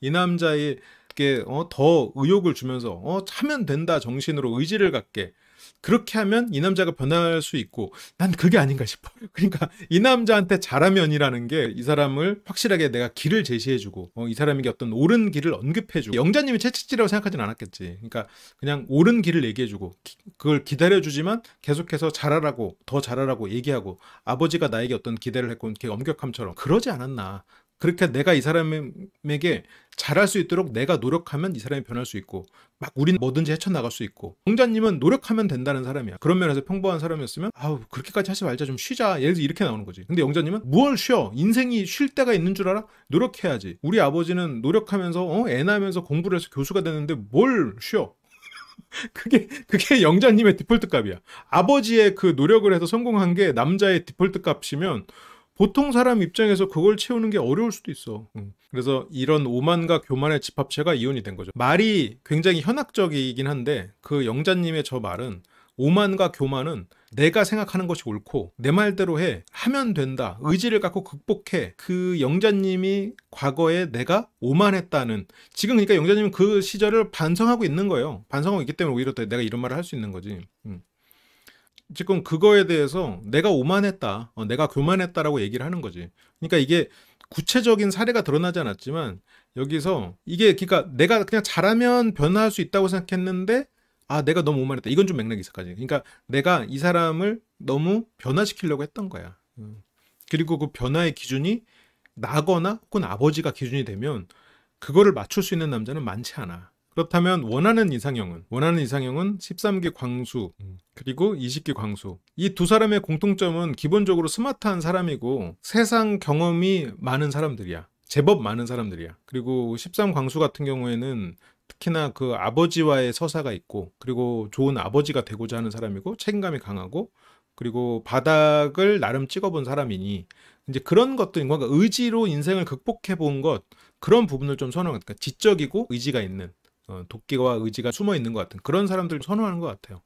이 남자에게 더 의욕을 주면서 하면 된다 정신으로 의지를 갖게, 그렇게 하면 이 남자가 변할 수 있고, 난 그게 아닌가 싶어. 그러니까 이 남자한테 잘하면이라는 게 이 사람을 확실하게 내가 길을 제시해주고 이 사람에게 어떤 옳은 길을 언급해주고, 영자님이 채찍질이라고 생각하진 않았겠지. 그러니까 그냥 옳은 길을 얘기해주고 그걸 기다려주지만 계속해서 잘하라고, 더 잘하라고 얘기하고, 아버지가 나에게 어떤 기대를 했고 이렇게 엄격함처럼 그러지 않았나. 그렇게 내가 이 사람에게 잘할 수 있도록 내가 노력하면 이 사람이 변할 수 있고, 막 우린 뭐든지 헤쳐나갈 수 있고, 영자님은 노력하면 된다는 사람이야. 그런 면에서 평범한 사람이었으면 아우 그렇게까지 하지 말자, 좀 쉬자, 예를 들어 이렇게 나오는 거지. 근데 영자님은 뭘 쉬어? 인생이 쉴 때가 있는 줄 알아? 노력해야지. 우리 아버지는 노력하면서 애 낳으면서 공부를 해서 교수가 됐는데 뭘 쉬어? 그게 영자님의 디폴트 값이야. 아버지의 그 노력을 해서 성공한 게 남자의 디폴트 값이면 보통 사람 입장에서 그걸 채우는 게 어려울 수도 있어. 그래서 이런 오만과 교만의 집합체가 이혼이 된 거죠. 말이 굉장히 현학적이긴 한데 그 영자님의 저 말은, 오만과 교만은 내가 생각하는 것이 옳고 내 말대로 해, 하면 된다, 의지를 갖고 극복해. 그 영자님이 과거에 내가 오만했다는, 지금 그러니까 영자님은 그 시절을 반성하고 있는 거예요. 반성하고 있기 때문에 오히려 더 내가 이런 말을 할 수 있는 거지. 지금 그거에 대해서 내가 오만했다, 내가 교만했다라고 얘기를 하는 거지. 그러니까 이게 구체적인 사례가 드러나지 않았지만 여기서 이게, 그러니까 내가 그냥 잘하면 변화할 수 있다고 생각했는데 아, 내가 너무 오만했다. 이건 좀 맥락이 있을까지. 그러니까 내가 이 사람을 너무 변화시키려고 했던 거야. 그리고 그 변화의 기준이 나거나 혹은 아버지가 기준이 되면 그거를 맞출 수 있는 남자는 많지 않아. 그렇다면 원하는 이상형은 13기 광수 그리고 20기 광수. 이 두 사람의 공통점은 기본적으로 스마트한 사람이고 세상 경험이 많은 사람들이야. 제법 많은 사람들이야. 그리고 13 광수 같은 경우에는 특히나 그 아버지와의 서사가 있고, 그리고 좋은 아버지가 되고자 하는 사람이고, 책임감이 강하고, 그리고 바닥을 나름 찍어본 사람이니 이제 그런 것들, 뭔가 의지로 인생을 극복해 본 것, 그런 부분을 좀 선호하는 것 같아요. 지적이고 의지가 있는, 도끼와 의지가 숨어 있는 것 같은 그런 사람들을 선호하는 것 같아요.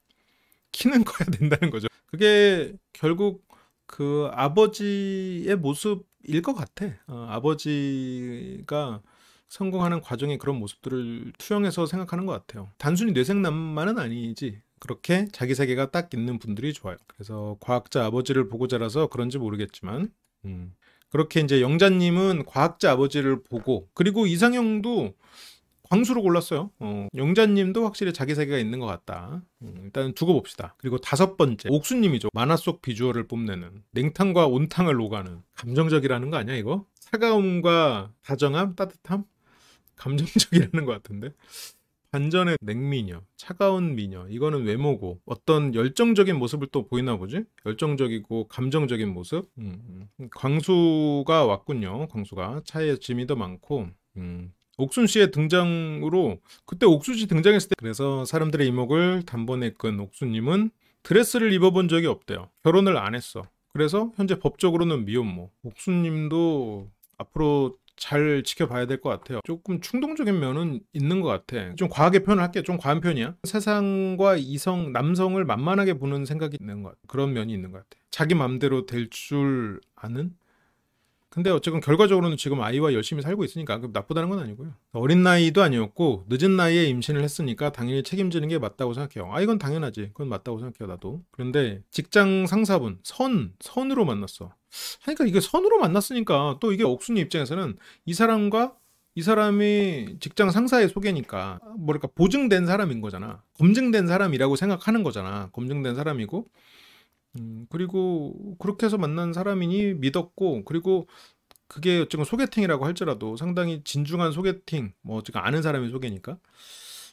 키는 커야 된다는 거죠. 그게 결국 그 아버지의 모습일 것 같아. 아버지가 성공하는 과정의 그런 모습들을 투영해서 생각하는 것 같아요. 단순히 뇌생남만은 아니지. 그렇게 자기 세계가 딱 있는 분들이 좋아요. 그래서 과학자 아버지를 보고 자라서 그런지 모르겠지만, 그렇게 이제 영자님은 과학자 아버지를 보고, 그리고 이상형도 광수로 골랐어요. 영자님도 확실히 자기 세계가 있는 것 같다. 일단 두고 봅시다. 그리고 5번째, 옥수님이죠. 만화 속 비주얼을 뽐내는, 냉탕과 온탕을 오가는. 감정적이라는 거 아니야 이거? 차가움과 다정함, 따뜻함? 감정적이라는 것 같은데. 반전의 냉미녀, 차가운 미녀. 이거는 외모고 어떤 열정적인 모습을 또 보이나 보지? 열정적이고 감정적인 모습. 광수가 왔군요. 광수가 차에 짐이 더 많고. 옥순 씨의 등장으로, 그때 옥순 씨 등장했을 때 그래서 사람들의 이목을 단번에 끈 옥순님은 드레스를 입어본 적이 없대요. 결혼을 안 했어. 그래서 현재 법적으로는 미혼모. 옥순님도 앞으로 잘 지켜봐야 될 것 같아요. 조금 충동적인 면은 있는 것 같아. 좀 과하게 표현을 할게요. 좀 과한 편이야. 세상과 이성, 남성을 만만하게 보는 생각이 있는 것 같아. 그런 면이 있는 것 같아. 자기 맘대로 될 줄 아는? 근데 어쨌든 결과적으로는 지금 아이와 열심히 살고 있으니까 나쁘다는 건 아니고요. 어린 나이도 아니었고 늦은 나이에 임신을 했으니까 당연히 책임지는 게 맞다고 생각해요. 아, 이건 당연하지. 그건 맞다고 생각해요, 나도. 그런데 직장 상사분, 선으로 만났어. 그러니까 이게 선으로 만났으니까 또 이게 옥순이 입장에서는 이 사람이 직장 상사의 소개니까 뭐랄까 보증된 사람인 거잖아. 검증된 사람이라고 생각하는 거잖아. 검증된 사람이고, 그리고 그렇게 해서 만난 사람이니 믿었고, 그리고 그게 어쨌든 소개팅이라고 할지라도 상당히 진중한 소개팅, 뭐 어쨌든 아는 사람의 소개니까,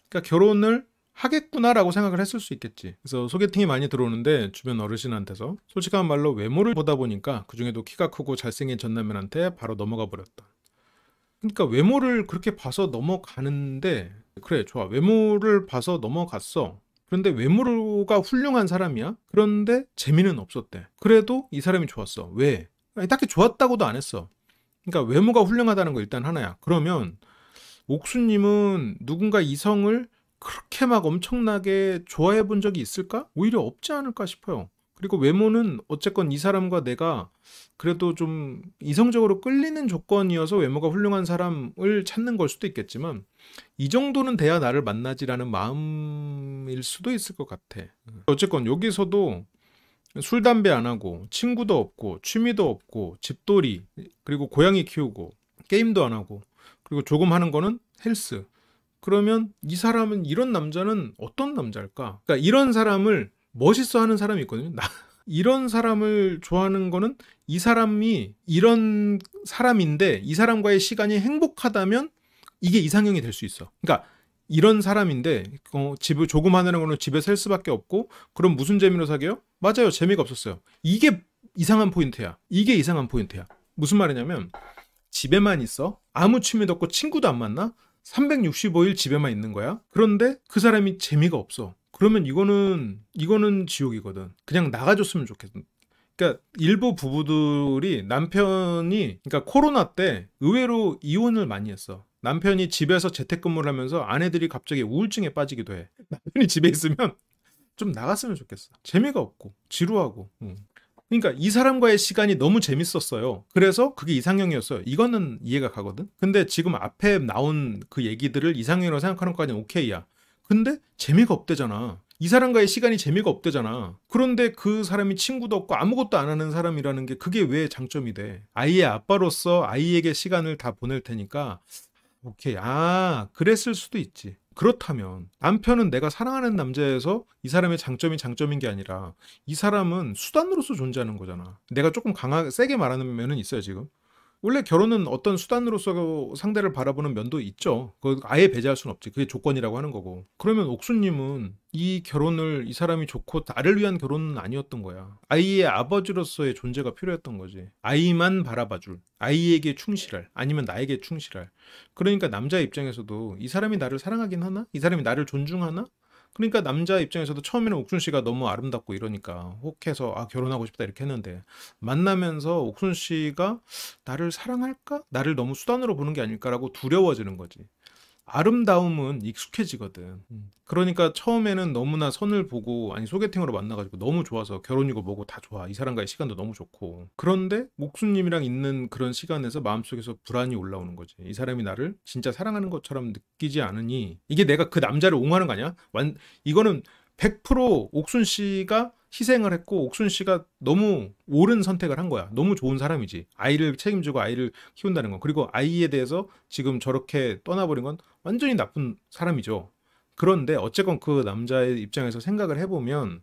그러니까 결혼을 하겠구나라고 생각을 했을 수 있겠지. 그래서 소개팅이 많이 들어오는데 주변 어르신한테서 솔직한 말로 외모를 보다 보니까 그중에도 키가 크고 잘생긴 전남편한테 바로 넘어가 버렸다. 그러니까 외모를 그렇게 봐서 넘어가는데, 그래 좋아, 외모를 봐서 넘어갔어. 그런데 외모가 훌륭한 사람이야. 그런데 재미는 없었대. 그래도 이 사람이 좋았어. 왜? 아니, 딱히 좋았다고도 안 했어. 그러니까 외모가 훌륭하다는 거 일단 하나야. 그러면 옥수님은 누군가 이성을 그렇게 막 엄청나게 좋아해 본 적이 있을까? 오히려 없지 않을까 싶어요. 그리고 외모는 어쨌건 이 사람과 내가 그래도 좀 이성적으로 끌리는 조건이어서 외모가 훌륭한 사람을 찾는 걸 수도 있겠지만, 이 정도는 돼야 나를 만나지라는 마음일 수도 있을 것 같아. 어쨌건 여기서도 술, 담배 안 하고, 친구도 없고, 취미도 없고, 집돌이, 그리고 고양이 키우고, 게임도 안 하고, 그리고 조금 하는 거는 헬스. 그러면 이 사람은, 이런 남자는 어떤 남자일까? 그러니까 이런 사람을 멋있어 하는 사람이 있거든요. 이런 사람을 좋아하는 거는 이 사람이 이런 사람인데 이 사람과의 시간이 행복하다면 이게 이상형이 될 수 있어. 그러니까 이런 사람인데 집을 조금 하는 거는 집에 살 수밖에 없고, 그럼 무슨 재미로 사귀어요? 맞아요, 재미가 없었어요. 이게 이상한 포인트야. 이게 이상한 포인트야. 무슨 말이냐면 집에만 있어. 아무 취미도 없고 친구도 안 만나. 365일 집에만 있는 거야. 그런데 그 사람이 재미가 없어. 그러면 이거는 지옥이거든. 그냥 나가줬으면 좋겠어. 그러니까 일부 부부들이 남편이, 그러니까 코로나 때 의외로 이혼을 많이 했어. 남편이 집에서 재택근무를 하면서 아내들이 갑자기 우울증에 빠지기도 해. 남편이 집에 있으면 좀 나갔으면 좋겠어. 재미가 없고 지루하고. 그러니까 이 사람과의 시간이 너무 재밌었어요. 그래서 그게 이상형이었어요. 이거는 이해가 가거든. 근데 지금 앞에 나온 그 얘기들을 이상형이라고 생각하는 것까지는 오케이야. 근데 재미가 없대잖아. 이 사람과의 시간이 재미가 없대잖아. 그런데 그 사람이 친구도 없고 아무것도 안 하는 사람이라는 게 그게 왜 장점이 돼? 아이의 아빠로서 아이에게 시간을 다 보낼 테니까 오케이. 아, 그랬을 수도 있지. 그렇다면 남편은 내가 사랑하는 남자에서 이 사람의 장점이 장점인 게 아니라 이 사람은 수단으로서 존재하는 거잖아. 내가 조금 강하게 세게 말하는 면은 있어요, 지금. 원래 결혼은 어떤 수단으로서 상대를 바라보는 면도 있죠. 그거 아예 배제할 수는 없지. 그게 조건이라고 하는 거고. 그러면 옥수님은 이 결혼을 이 사람이 좋고 나를 위한 결혼은 아니었던 거야. 아이의 아버지로서의 존재가 필요했던 거지. 아이만 바라봐줄. 아이에게 충실할. 아니면 나에게 충실할. 그러니까 남자 입장에서도 이 사람이 나를 사랑하긴 하나? 이 사람이 나를 존중하나? 그러니까 남자 입장에서도 처음에는 옥순 씨가 너무 아름답고 이러니까 혹해서 아 결혼하고 싶다 이렇게 했는데 만나면서 옥순 씨가 나를 사랑할까? 나를 너무 수단으로 보는 게 아닐까라고 두려워지는 거지. 아름다움은 익숙해지거든. 그러니까 처음에는 너무나 선을 보고 아니 소개팅으로 만나가지고 너무 좋아서 결혼이고 뭐고 다 좋아. 이 사람과의 시간도 너무 좋고. 그런데 옥수님이랑 있는 그런 시간에서 마음속에서 불안이 올라오는 거지. 이 사람이 나를 진짜 사랑하는 것처럼 느끼지 않으니 이게 내가 그 남자를 옹호하는 거 아니야? 이거는 100% 옥순 씨가 희생을 했고 옥순 씨가 너무 옳은 선택을 한 거야. 너무 좋은 사람이지. 아이를 책임지고 아이를 키운다는 건. 그리고 아이에 대해서 지금 저렇게 떠나버린 건 완전히 나쁜 사람이죠. 그런데 어쨌건 그 남자의 입장에서 생각을 해보면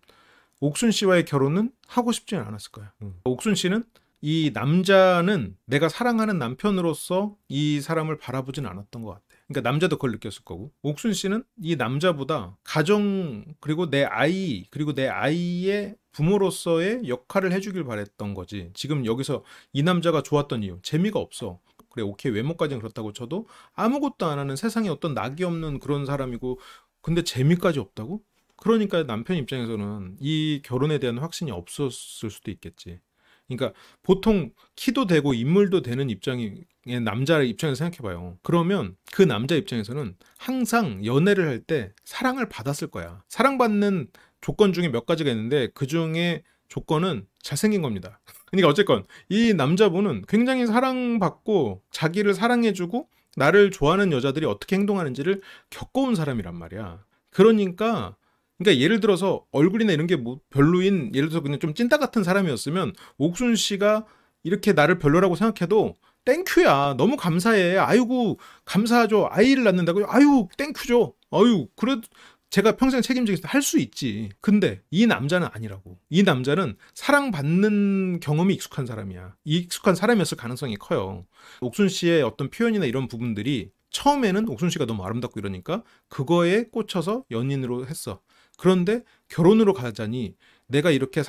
옥순 씨와의 결혼은 하고 싶지는 않았을 거야. 옥순 씨는 이 남자는 내가 사랑하는 남편으로서 이 사람을 바라보진 않았던 것 같아. 그러니까 남자도 그걸 느꼈을 거고 옥순 씨는 이 남자보다 가정 그리고 내 아이 그리고 내 아이의 부모로서의 역할을 해주길 바랬던 거지. 지금 여기서 이 남자가 좋았던 이유 재미가 없어. 그래 오케이 외모까지는 그렇다고 쳐도 아무것도 안 하는 세상에 어떤 낙이 없는 그런 사람이고 근데 재미까지 없다고? 그러니까 남편 입장에서는 이 결혼에 대한 확신이 없었을 수도 있겠지. 그러니까 보통 키도 되고 인물도 되는 입장이 남자 입장에서 생각해봐요. 그러면 그 남자 입장에서는 항상 연애를 할 때 사랑을 받았을 거야. 사랑받는 조건 중에 몇 가지가 있는데 그 중에 조건은 잘생긴 겁니다. 그러니까 어쨌건 이 남자분은 굉장히 사랑받고 자기를 사랑해주고 나를 좋아하는 여자들이 어떻게 행동하는지를 겪어온 사람이란 말이야. 그러니까 예를 들어서 얼굴이나 이런 게 뭐 별로인 예를 들어서 그냥 좀 찐따 같은 사람이었으면 옥순 씨가 이렇게 나를 별로라고 생각해도 땡큐야 너무 감사해 아이고 감사하죠 아이를 낳는다고 아유 땡큐죠 아유 그래도 제가 평생 책임지겠다 할 수 있지. 근데 이 남자는 아니라고. 이 남자는 사랑받는 경험이 익숙한 사람이야. 익숙한 사람이었을 가능성이 커요. 옥순 씨의 어떤 표현이나 이런 부분들이 처음에는 옥순 씨가 너무 아름답고 이러니까 그거에 꽂혀서 연인으로 했어. 그런데 결혼으로 가자니 내가 이렇게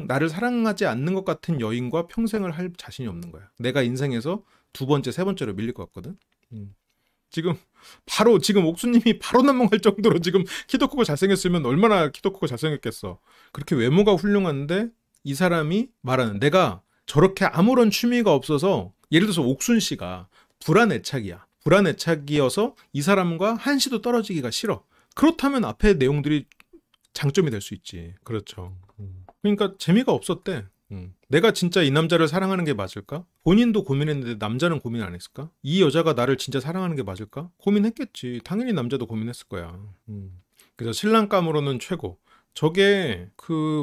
나를 사랑하지 않는 것 같은 여인과 평생을 할 자신이 없는 거야. 내가 인생에서 두 번째, 세 번째로 밀릴 것 같거든. 지금 옥수님이 바로 넘어갈 정도로 지금 키도 크고 잘생겼으면 얼마나 키도 크고 잘생겼겠어. 그렇게 외모가 훌륭한데 이 사람이 말하는 내가 저렇게 아무런 취미가 없어서 예를 들어서 옥순 씨가 불안애착이야. 불안애착이어서 이 사람과 한시도 떨어지기가 싫어. 그렇다면 앞에 내용들이 장점이 될 수 있지. 그렇죠. 그러니까 재미가 없었대. 내가 진짜 이 남자를 사랑하는 게 맞을까? 본인도 고민했는데 남자는 고민 안 했을까? 이 여자가 나를 진짜 사랑하는 게 맞을까? 고민했겠지. 당연히 남자도 고민했을 거야. 그래서 신랑감으로는 최고. 저게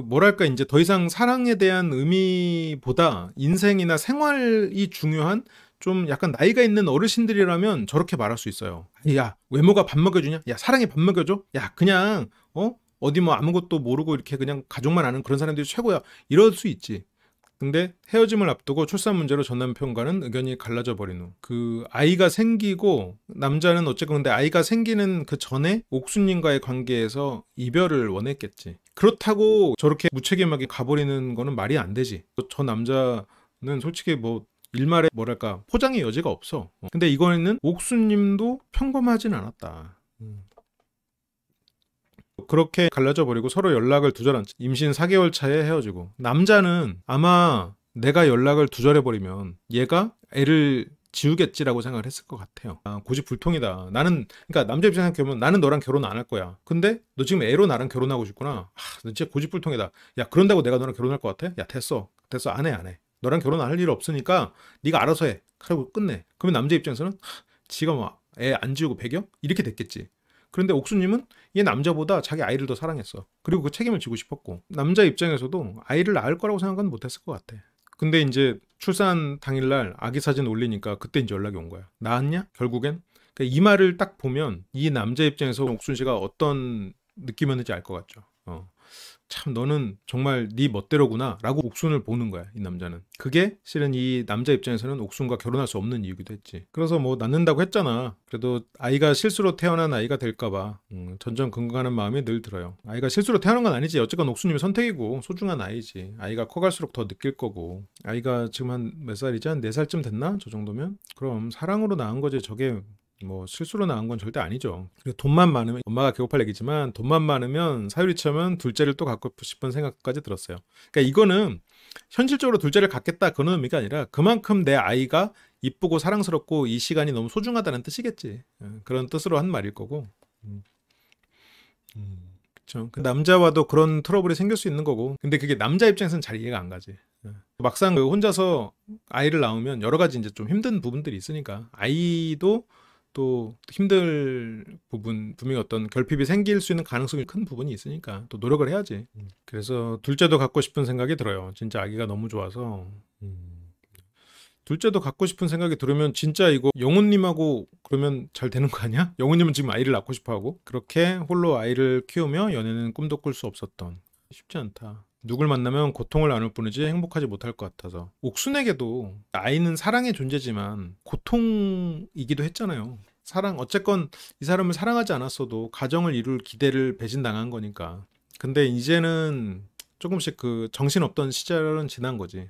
뭐랄까 이제 더 이상 사랑에 대한 의미보다 인생이나 생활이 중요한 좀 약간 나이가 있는 어르신들이라면 저렇게 말할 수 있어요. 야 외모가 밥 먹여주냐? 야 사랑이 밥 먹여줘? 야 그냥 어디 뭐 아무것도 모르고 이렇게 그냥 가족만 아는 그런 사람들이 최고야. 이럴 수 있지. 근데 헤어짐을 앞두고 출산 문제로 전 남편과는 의견이 갈라져 버린 후 아이가 생기고 남자는 어쨌건 근데 아이가 생기는 그 전에 옥수님과의 관계에서 이별을 원했겠지. 그렇다고 저렇게 무책임하게 가버리는 거는 말이 안 되지. 저 남자는 솔직히 뭐 일말에 뭐랄까 포장의 여지가 없어. 근데 이거는 옥수님도 평범하진 않았다. 그렇게 갈라져 버리고 서로 연락을 두절한 채 임신 4개월 차에 헤어지고 남자는 아마 내가 연락을 두절해버리면 얘가 애를 지우겠지라고 생각을 했을 것 같아요. 고집불통이다. 그러니까 남자 입장에서 생각해보면 나는 너랑 결혼 안 할 거야. 근데 너 지금 애로 나랑 결혼하고 싶구나. 너 진짜 고집불통이다. 야 그런다고 내가 너랑 결혼할 것 같아? 야 됐어 안 해. 너랑 결혼 안 할 일 없으니까 네가 알아서 해. 하고 끝내. 그러면 남자 입장에서는 지가 뭐 애 안 지우고 배겨? 이렇게 됐겠지. 그런데 옥수님은 얘 남자보다 자기 아이를 더 사랑했어. 그리고 그 책임을 지고 싶었고 남자 입장에서도 아이를 낳을 거라고 생각은 못했을 것 같아. 근데 이제 출산 당일날 아기 사진 올리니까 그때 이제 연락이 온 거야. 낳았냐? 결국엔 그러니까 이 말을 딱 보면 이 남자 입장에서 옥순 씨가 어떤 느낌이었는지 알 것 같죠. 참 너는 정말 네 멋대로구나 라고 옥순을 보는 거야, 이 남자는. 그게 실은 이 남자 입장에서는 옥순과 결혼할 수 없는 이유기도 했지. 그래서 뭐 낳는다고 했잖아. 그래도 아이가 실수로 태어난 아이가 될까봐 전전긍긍하는 마음이 늘 들어요. 아이가 실수로 태어난 건 아니지. 어쨌건 옥순님의 선택이고 소중한 아이지. 아이가 커갈수록 더 느낄 거고. 아이가 지금 한 몇 살이지? 한 4살쯤 됐나? 저 정도면? 그럼 사랑으로 낳은 거지. 저게 뭐 실수로 낳은 건 절대 아니죠. 그리고 돈만 많으면, 엄마가 개고팔 얘기지만 돈만 많으면 사유리처럼 둘째를 또 갖고 싶은 생각까지 들었어요. 그러니까 이거는 현실적으로 둘째를 갖겠다 그런 의미가 아니라 그만큼 내 아이가 이쁘고 사랑스럽고 이 시간이 너무 소중하다는 뜻이겠지. 그런 뜻으로 한 말일 거고. 그렇죠. 그 남자와도 그런 트러블이 생길 수 있는 거고. 근데 그게 남자 입장에서는 잘 이해가 안 가지. 막상 그 혼자서 아이를 낳으면 여러 가지 이제 좀 힘든 부분들이 있으니까 아이도 또 힘들 부분, 분명히 어떤 결핍이 생길 수 있는 가능성이 큰 부분이 있으니까 또 노력을 해야지. 그래서 둘째도 갖고 싶은 생각이 들어요. 진짜 아기가 너무 좋아서. 둘째도 갖고 싶은 생각이 들으면 진짜 이거 영훈님하고 그러면 잘 되는 거 아니야? 영훈님은 지금 아이를 낳고 싶어 하고 그렇게 홀로 아이를 키우며 연애는 꿈도 꿀 수 없었던. 쉽지 않다. 누굴 만나면 고통을 나눌 뿐이지 행복하지 못할 것 같아서. 옥순에게도 아이는 사랑의 존재지만 고통이기도 했잖아요. 사랑, 어쨌건 이 사람을 사랑하지 않았어도 가정을 이룰 기대를 배신당한 거니까. 근데 이제는 조금씩 그 정신없던 시절은 지난 거지.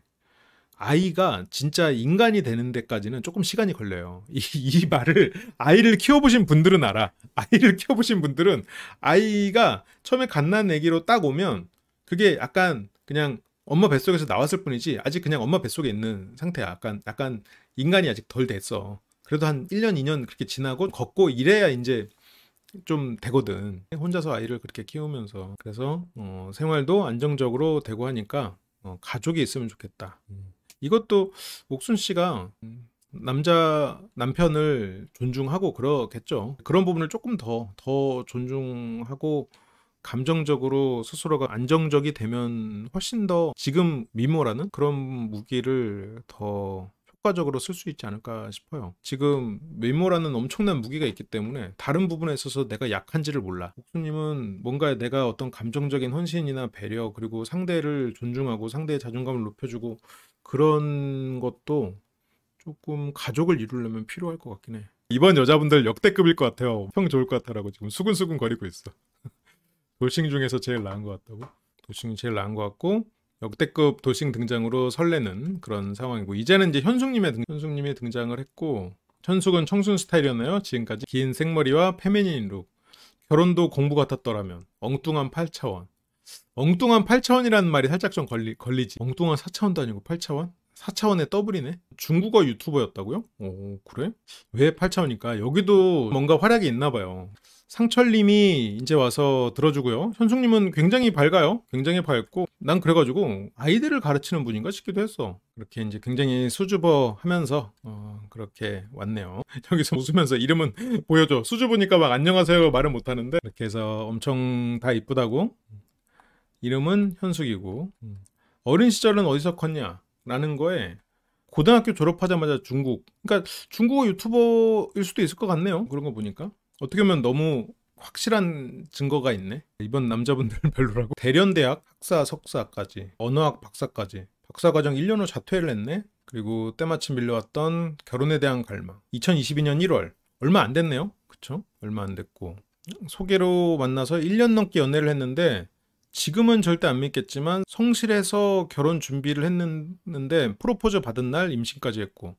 아이가 진짜 인간이 되는 데까지는 조금 시간이 걸려요. 이 말을 아이를 키워보신 분들은 알아. 아이를 키워보신 분들은 아이가 처음에 갓난 아기로 딱 오면 그게 약간 그냥 엄마 뱃속에서 나왔을 뿐이지 아직 그냥 엄마 뱃속에 있는 상태야. 약간 인간이 아직 덜 됐어. 그래도 한 1년, 2년 그렇게 지나고 걷고 이래야 이제 좀 되거든. 혼자서 아이를 그렇게 키우면서. 그래서 생활도 안정적으로 되고 하니까 가족이 있으면 좋겠다. 이것도 옥순 씨가 남편을 존중하고 그러겠죠. 그런 부분을 조금 더 존중하고 감정적으로 스스로가 안정적이 되면 훨씬 더 지금 미모라는 그런 무기를 더 효과적으로 쓸 수 있지 않을까 싶어요. 지금 미모라는 엄청난 무기가 있기 때문에 다른 부분에 있어서 내가 약한지를 몰라. 옥수님은 뭔가 내가 어떤 감정적인 헌신이나 배려 그리고 상대를 존중하고 상대의 자존감을 높여주고 그런 것도 조금 가족을 이루려면 필요할 것 같긴 해. 이번 여자분들 역대급일 것 같아요. 평 좋을 것 같아라고 지금 수근수근 거리고 있어. 돌싱 중에서 제일 나은 것 같다고? 돌싱이 제일 나은 것 같고 역대급 돌싱 등장으로 설레는 그런 상황이고 이제는 이제 현숙님의 등장을 했고 현숙은 청순 스타일이었나요? 지금까지 긴 생머리와 페미닌 룩 결혼도 공부 같았더라면 엉뚱한 8차원 엉뚱한 8차원이라는 말이 살짝 좀 걸리지 엉뚱한 4차원도 아니고 8차원? 4차원의 더블이네? 중국어 유튜버였다고요? 오 그래? 왜 8차원일까? 여기도 뭔가 활약이 있나 봐요. 상철님이 이제 와서 들어주고요. 현숙님은 굉장히 밝아요. 굉장히 밝고 난 그래가지고 아이들을 가르치는 분인가 싶기도 했어. 그렇게 이제 굉장히 수줍어 하면서 그렇게 왔네요. 여기서 웃으면서 이름은 보여줘. 수줍으니까 막 안녕하세요 말을 못하는데 이렇게 해서 엄청 다 이쁘다고 이름은 현숙이고 어린 시절은 어디서 컸냐 라는 거에 고등학교 졸업하자마자 중국 그러니까 중국어 유튜버일 수도 있을 것 같네요. 그런 거 보니까 어떻게 보면 너무 확실한 증거가 있네. 이번 남자분들은 별로라고. 대련대학 학사 석사까지 언어학 박사까지 박사과정 1년 후 자퇴를 했네. 그리고 때마침 밀려왔던 결혼에 대한 갈망 2022년 1월 얼마 안 됐네요. 그쵸? 얼마 안 됐고 소개로 만나서 1년 넘게 연애를 했는데 지금은 절대 안 믿겠지만 성실해서 결혼 준비를 했는데 프로포즈 받은 날 임신까지 했고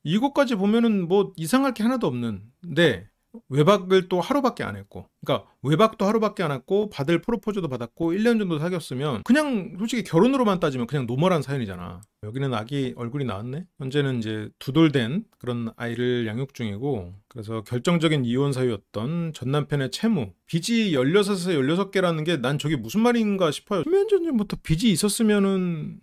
이것까지 보면은 뭐 이상할 게 하나도 없는데 외박을 또 하루밖에 안 했고 그러니까 외박도 하루밖에 안 했고 받을 프로포즈도 받았고 1년 정도 사귀었으면 그냥 솔직히 결혼으로만 따지면 그냥 노멀한 사연이잖아. 여기는 아기 얼굴이 나왔네. 현재는 이제 두돌된 그런 아이를 양육 중이고 그래서 결정적인 이혼 사유였던 전 남편의 채무 빚이 16에서 16개라는 게 난 저게 무슨 말인가 싶어요. 수년 전부터 빚이 있었으면은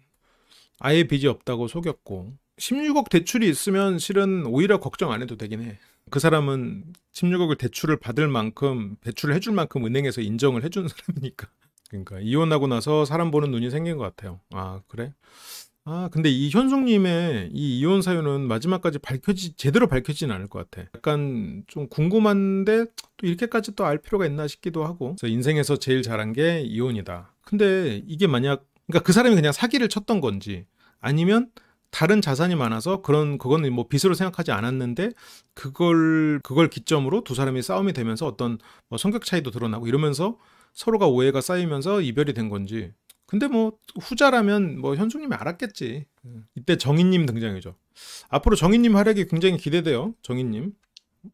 아예 빚이 없다고 속였고 16억 대출이 있으면 실은 오히려 걱정 안 해도 되긴 해. 그 사람은 16억을 대출을 받을 만큼 대출을 해줄 만큼 은행에서 인정을 해준 사람이니까. 그러니까 이혼하고 나서 사람 보는 눈이 생긴 것 같아요. 아 그래? 근데 이 현숙님의 이 이혼 사유는 마지막까지 제대로 밝혀지진 않을 것 같아. 약간 좀 궁금한데 또 이렇게까지 또 알 필요가 있나 싶기도 하고. 그래서 인생에서 제일 잘한 게 이혼이다. 근데 이게 만약, 그러니까 그 사람이 그냥 사기를 쳤던 건지, 아니면 다른 자산이 많아서 그거는 뭐 빚으로 생각하지 않았는데 그걸 기점으로 두 사람이 싸움이 되면서 어떤 뭐 성격 차이도 드러나고 이러면서 서로가 오해가 쌓이면서 이별이 된 건지. 근데 뭐 후자라면 뭐 현숙님이 알았겠지. 이때 정인님 등장이죠. 앞으로 정인님 활약이 굉장히 기대돼요. 정인님.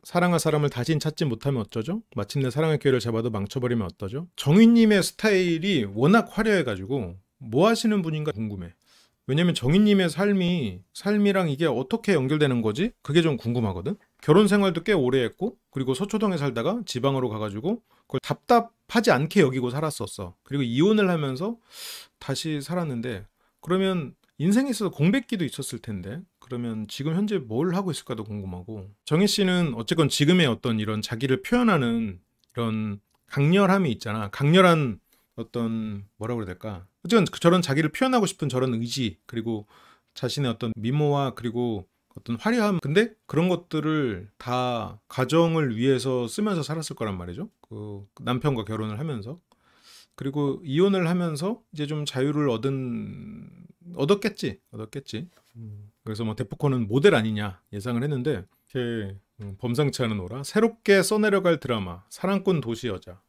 사랑할 사람을 다신 찾지 못하면 어쩌죠? 마침내 사랑의 기회를 잡아도 망쳐버리면 어떠죠? 정인님의 스타일이 워낙 화려해가지고 뭐 하시는 분인가 궁금해. 왜냐면 정인님의 삶이랑 이게 어떻게 연결되는 거지? 그게 좀 궁금하거든? 결혼 생활도 꽤 오래 했고, 그리고 서초동에 살다가 지방으로 가가지고, 그걸 답답하지 않게 여기고 살았었어. 그리고 이혼을 하면서 다시 살았는데, 그러면 인생에 있어서 공백기도 있었을 텐데, 그러면 지금 현재 뭘 하고 있을까도 궁금하고, 정희 씨는 어쨌건 지금의 어떤 이런 자기를 표현하는 이런 강렬함이 있잖아. 강렬한 어떤 뭐라고 그래야 될까? 어쨌든 저런 자기를 표현하고 싶은 저런 의지, 그리고 자신의 어떤 미모와 그리고 어떤 화려함, 근데 그런 것들을 다 가정을 위해서 쓰면서 살았을 거란 말이죠. 그 남편과 결혼을 하면서. 그리고 이혼을 하면서 이제 좀 자유를 얻었겠지. 그래서 뭐 데프콘은 모델 아니냐 예상을 했는데, 이렇게 범상치 않은 오라. 새롭게 써내려갈 드라마, 사랑꾼 도시 여자.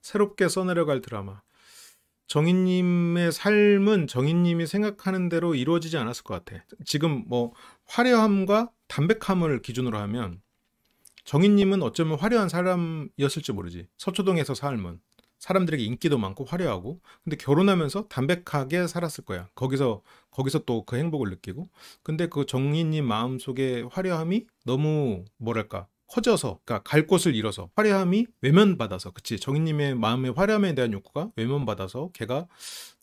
새롭게 써내려갈 드라마. 정인님의 삶은 정인님이 생각하는 대로 이루어지지 않았을 것 같아. 지금 뭐 화려함과 담백함을 기준으로 하면 정인님은 어쩌면 화려한 사람이었을지 모르지. 서초동에서 삶은 사람들에게 인기도 많고 화려하고, 근데 결혼하면서 담백하게 살았을 거야. 거기서 또 그 행복을 느끼고. 근데 그 정인님 마음속의 화려함이 너무 뭐랄까 커져서, 그러니까 갈 곳을 잃어서 화려함이 외면받아서, 그치, 정인님의 마음의 화려함에 대한 욕구가 외면받아서 걔가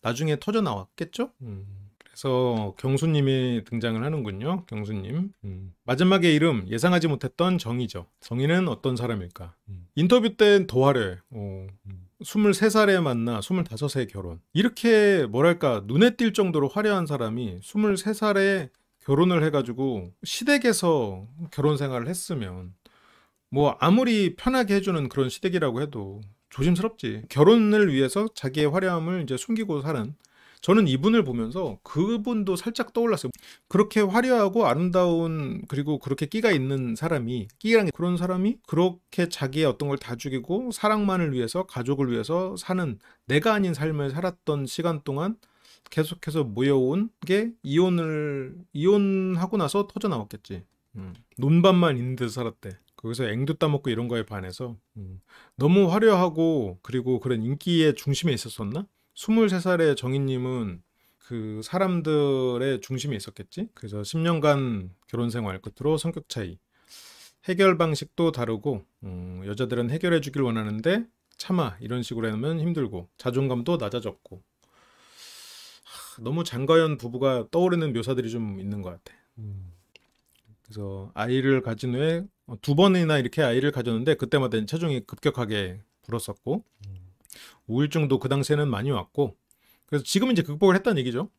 나중에 터져 나왔겠죠. 그래서 경수님이 등장을 하는군요. 경수님. 마지막의 이름 예상하지 못했던 정이죠. 정이는 어떤 사람일까? 인터뷰 땐 더 화려해. 23살에 만나 25세 결혼. 이렇게 뭐랄까 눈에 띌 정도로 화려한 사람이 23살에 결혼을 해가지고 시댁에서 결혼 생활을 했으면 뭐 아무리 편하게 해주는 그런 시댁이라고 해도 조심스럽지. 결혼을 위해서 자기의 화려함을 이제 숨기고 사는, 저는 이분을 보면서 그분도 살짝 떠올랐어요. 그렇게 화려하고 아름다운, 그리고 그렇게 끼가 있는 사람이, 끼라는 그런 사람이 그렇게 자기의 어떤 걸 다 죽이고 사랑만을 위해서, 가족을 위해서 사는, 내가 아닌 삶을 살았던 시간 동안 계속해서 모여온 게 이혼하고 나서 터져 나왔겠지. 논밭만 있는 데서 살았대. 거기서 앵두 따먹고 이런 거에 반해서 너무 화려하고 그리고 그런 인기의 중심에 있었었나? 23살의 정인님은 그 사람들의 중심에 있었겠지? 그래서 10년간 결혼 생활 끝으로 성격 차이, 해결 방식도 다르고, 여자들은 해결해 주길 원하는데 참아 이런 식으로 하면 힘들고, 자존감도 낮아졌고. 너무 장가연 부부가 떠오르는 묘사들이 좀 있는 것 같아. 그래서 아이를 가진 후에 2번이나 이렇게 아이를 가졌는데 그때마다 체중이 급격하게 불었었고, 우울증도 그 당시에는 많이 왔고, 그래서 지금은 이제 극복을 했다는 얘기죠.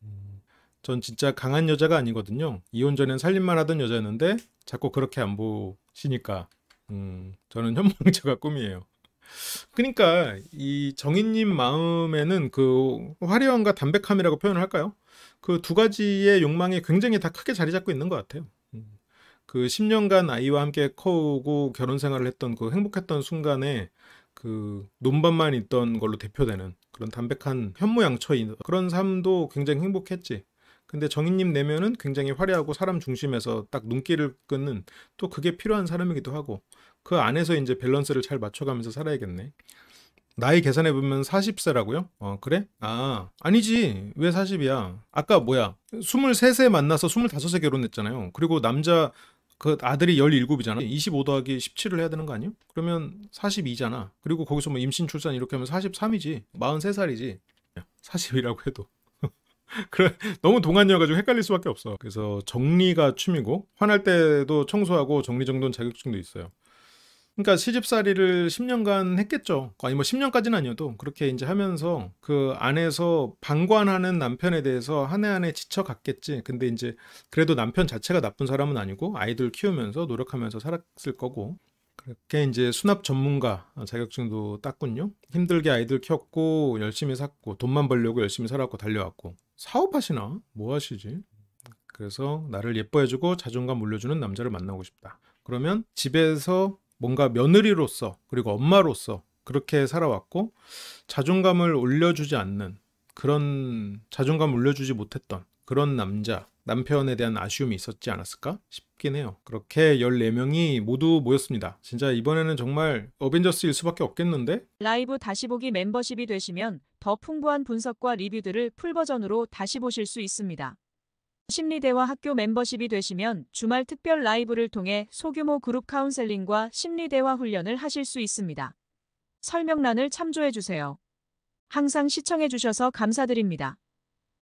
전 진짜 강한 여자가 아니거든요. 이혼 전엔 살림만 하던 여자였는데 자꾸 그렇게 안 보시니까 저는 현모양처가 꿈이에요. 그러니까 이 정인님 마음에는 그 화려함과 담백함이라고 표현을 할까요? 그 두 가지의 욕망이 굉장히 다 크게 자리 잡고 있는 것 같아요. 그 10년간 아이와 함께 커오고 결혼 생활을 했던 그 행복했던 순간에 그 논밭만 있던 걸로 대표되는 그런 담백한 현모양처인 그런 삶도 굉장히 행복했지. 근데 정인님 내면은 굉장히 화려하고 사람 중심에서 딱 눈길을 끄는, 또 그게 필요한 사람이기도 하고, 그 안에서 이제 밸런스를 잘 맞춰가면서 살아야겠네. 나이 계산해 보면 40세라고요? 그래? 아니지. 왜 40이야? 아까 뭐야? 23세 만나서 25세 결혼했잖아요. 그리고 남자 그 아들이 17이잖아. 25 더하기 17을 해야 되는 거 아니에요? 그러면 42잖아. 그리고 거기서 뭐 임신 출산 이렇게 하면 43이지. 43살이지. 40이라고 해도. 그래, 너무 동안이어가지고 헷갈릴 수밖에 없어. 그래서 정리가 취미고, 화날 때도 청소하고 정리정돈 자격증도 있어요. 그러니까 시집살이를 10년간 했겠죠. 아니 뭐 10년까지는 아니어도 그렇게 이제 하면서 그 안에서 방관하는 남편에 대해서 한 해 한 해 지쳐갔겠지. 근데 이제 그래도 남편 자체가 나쁜 사람은 아니고 아이들 키우면서 노력하면서 살았을 거고. 그렇게 이제 수납 전문가 자격증도 땄군요. 힘들게 아이들 키웠고 열심히 샀고 돈만 벌려고 열심히 살았고 달려왔고. 사업하시나? 뭐 하시지? 그래서 나를 예뻐해주고 자존감 물려주는 남자를 만나고 싶다. 그러면 집에서 뭔가 며느리로서 그리고 엄마로서 그렇게 살아왔고 자존감을 올려주지 않는 그런 자존감 올려주지 못했던 그런 남편에 대한 아쉬움이 있었지 않았을까 싶긴 해요. 그렇게 14명이 모두 모였습니다. 진짜 이번에는 정말 어벤져스일 수밖에 없겠는데? 라이브 다시 보기 멤버십이 되시면 더 풍부한 분석과 리뷰들을 풀버전으로 다시 보실 수 있습니다. 심리대화 학교 멤버십이 되시면 주말 특별 라이브를 통해 소규모 그룹 카운셀링과 심리대화 훈련을 하실 수 있습니다. 설명란을 참조해주세요. 항상 시청해주셔서 감사드립니다.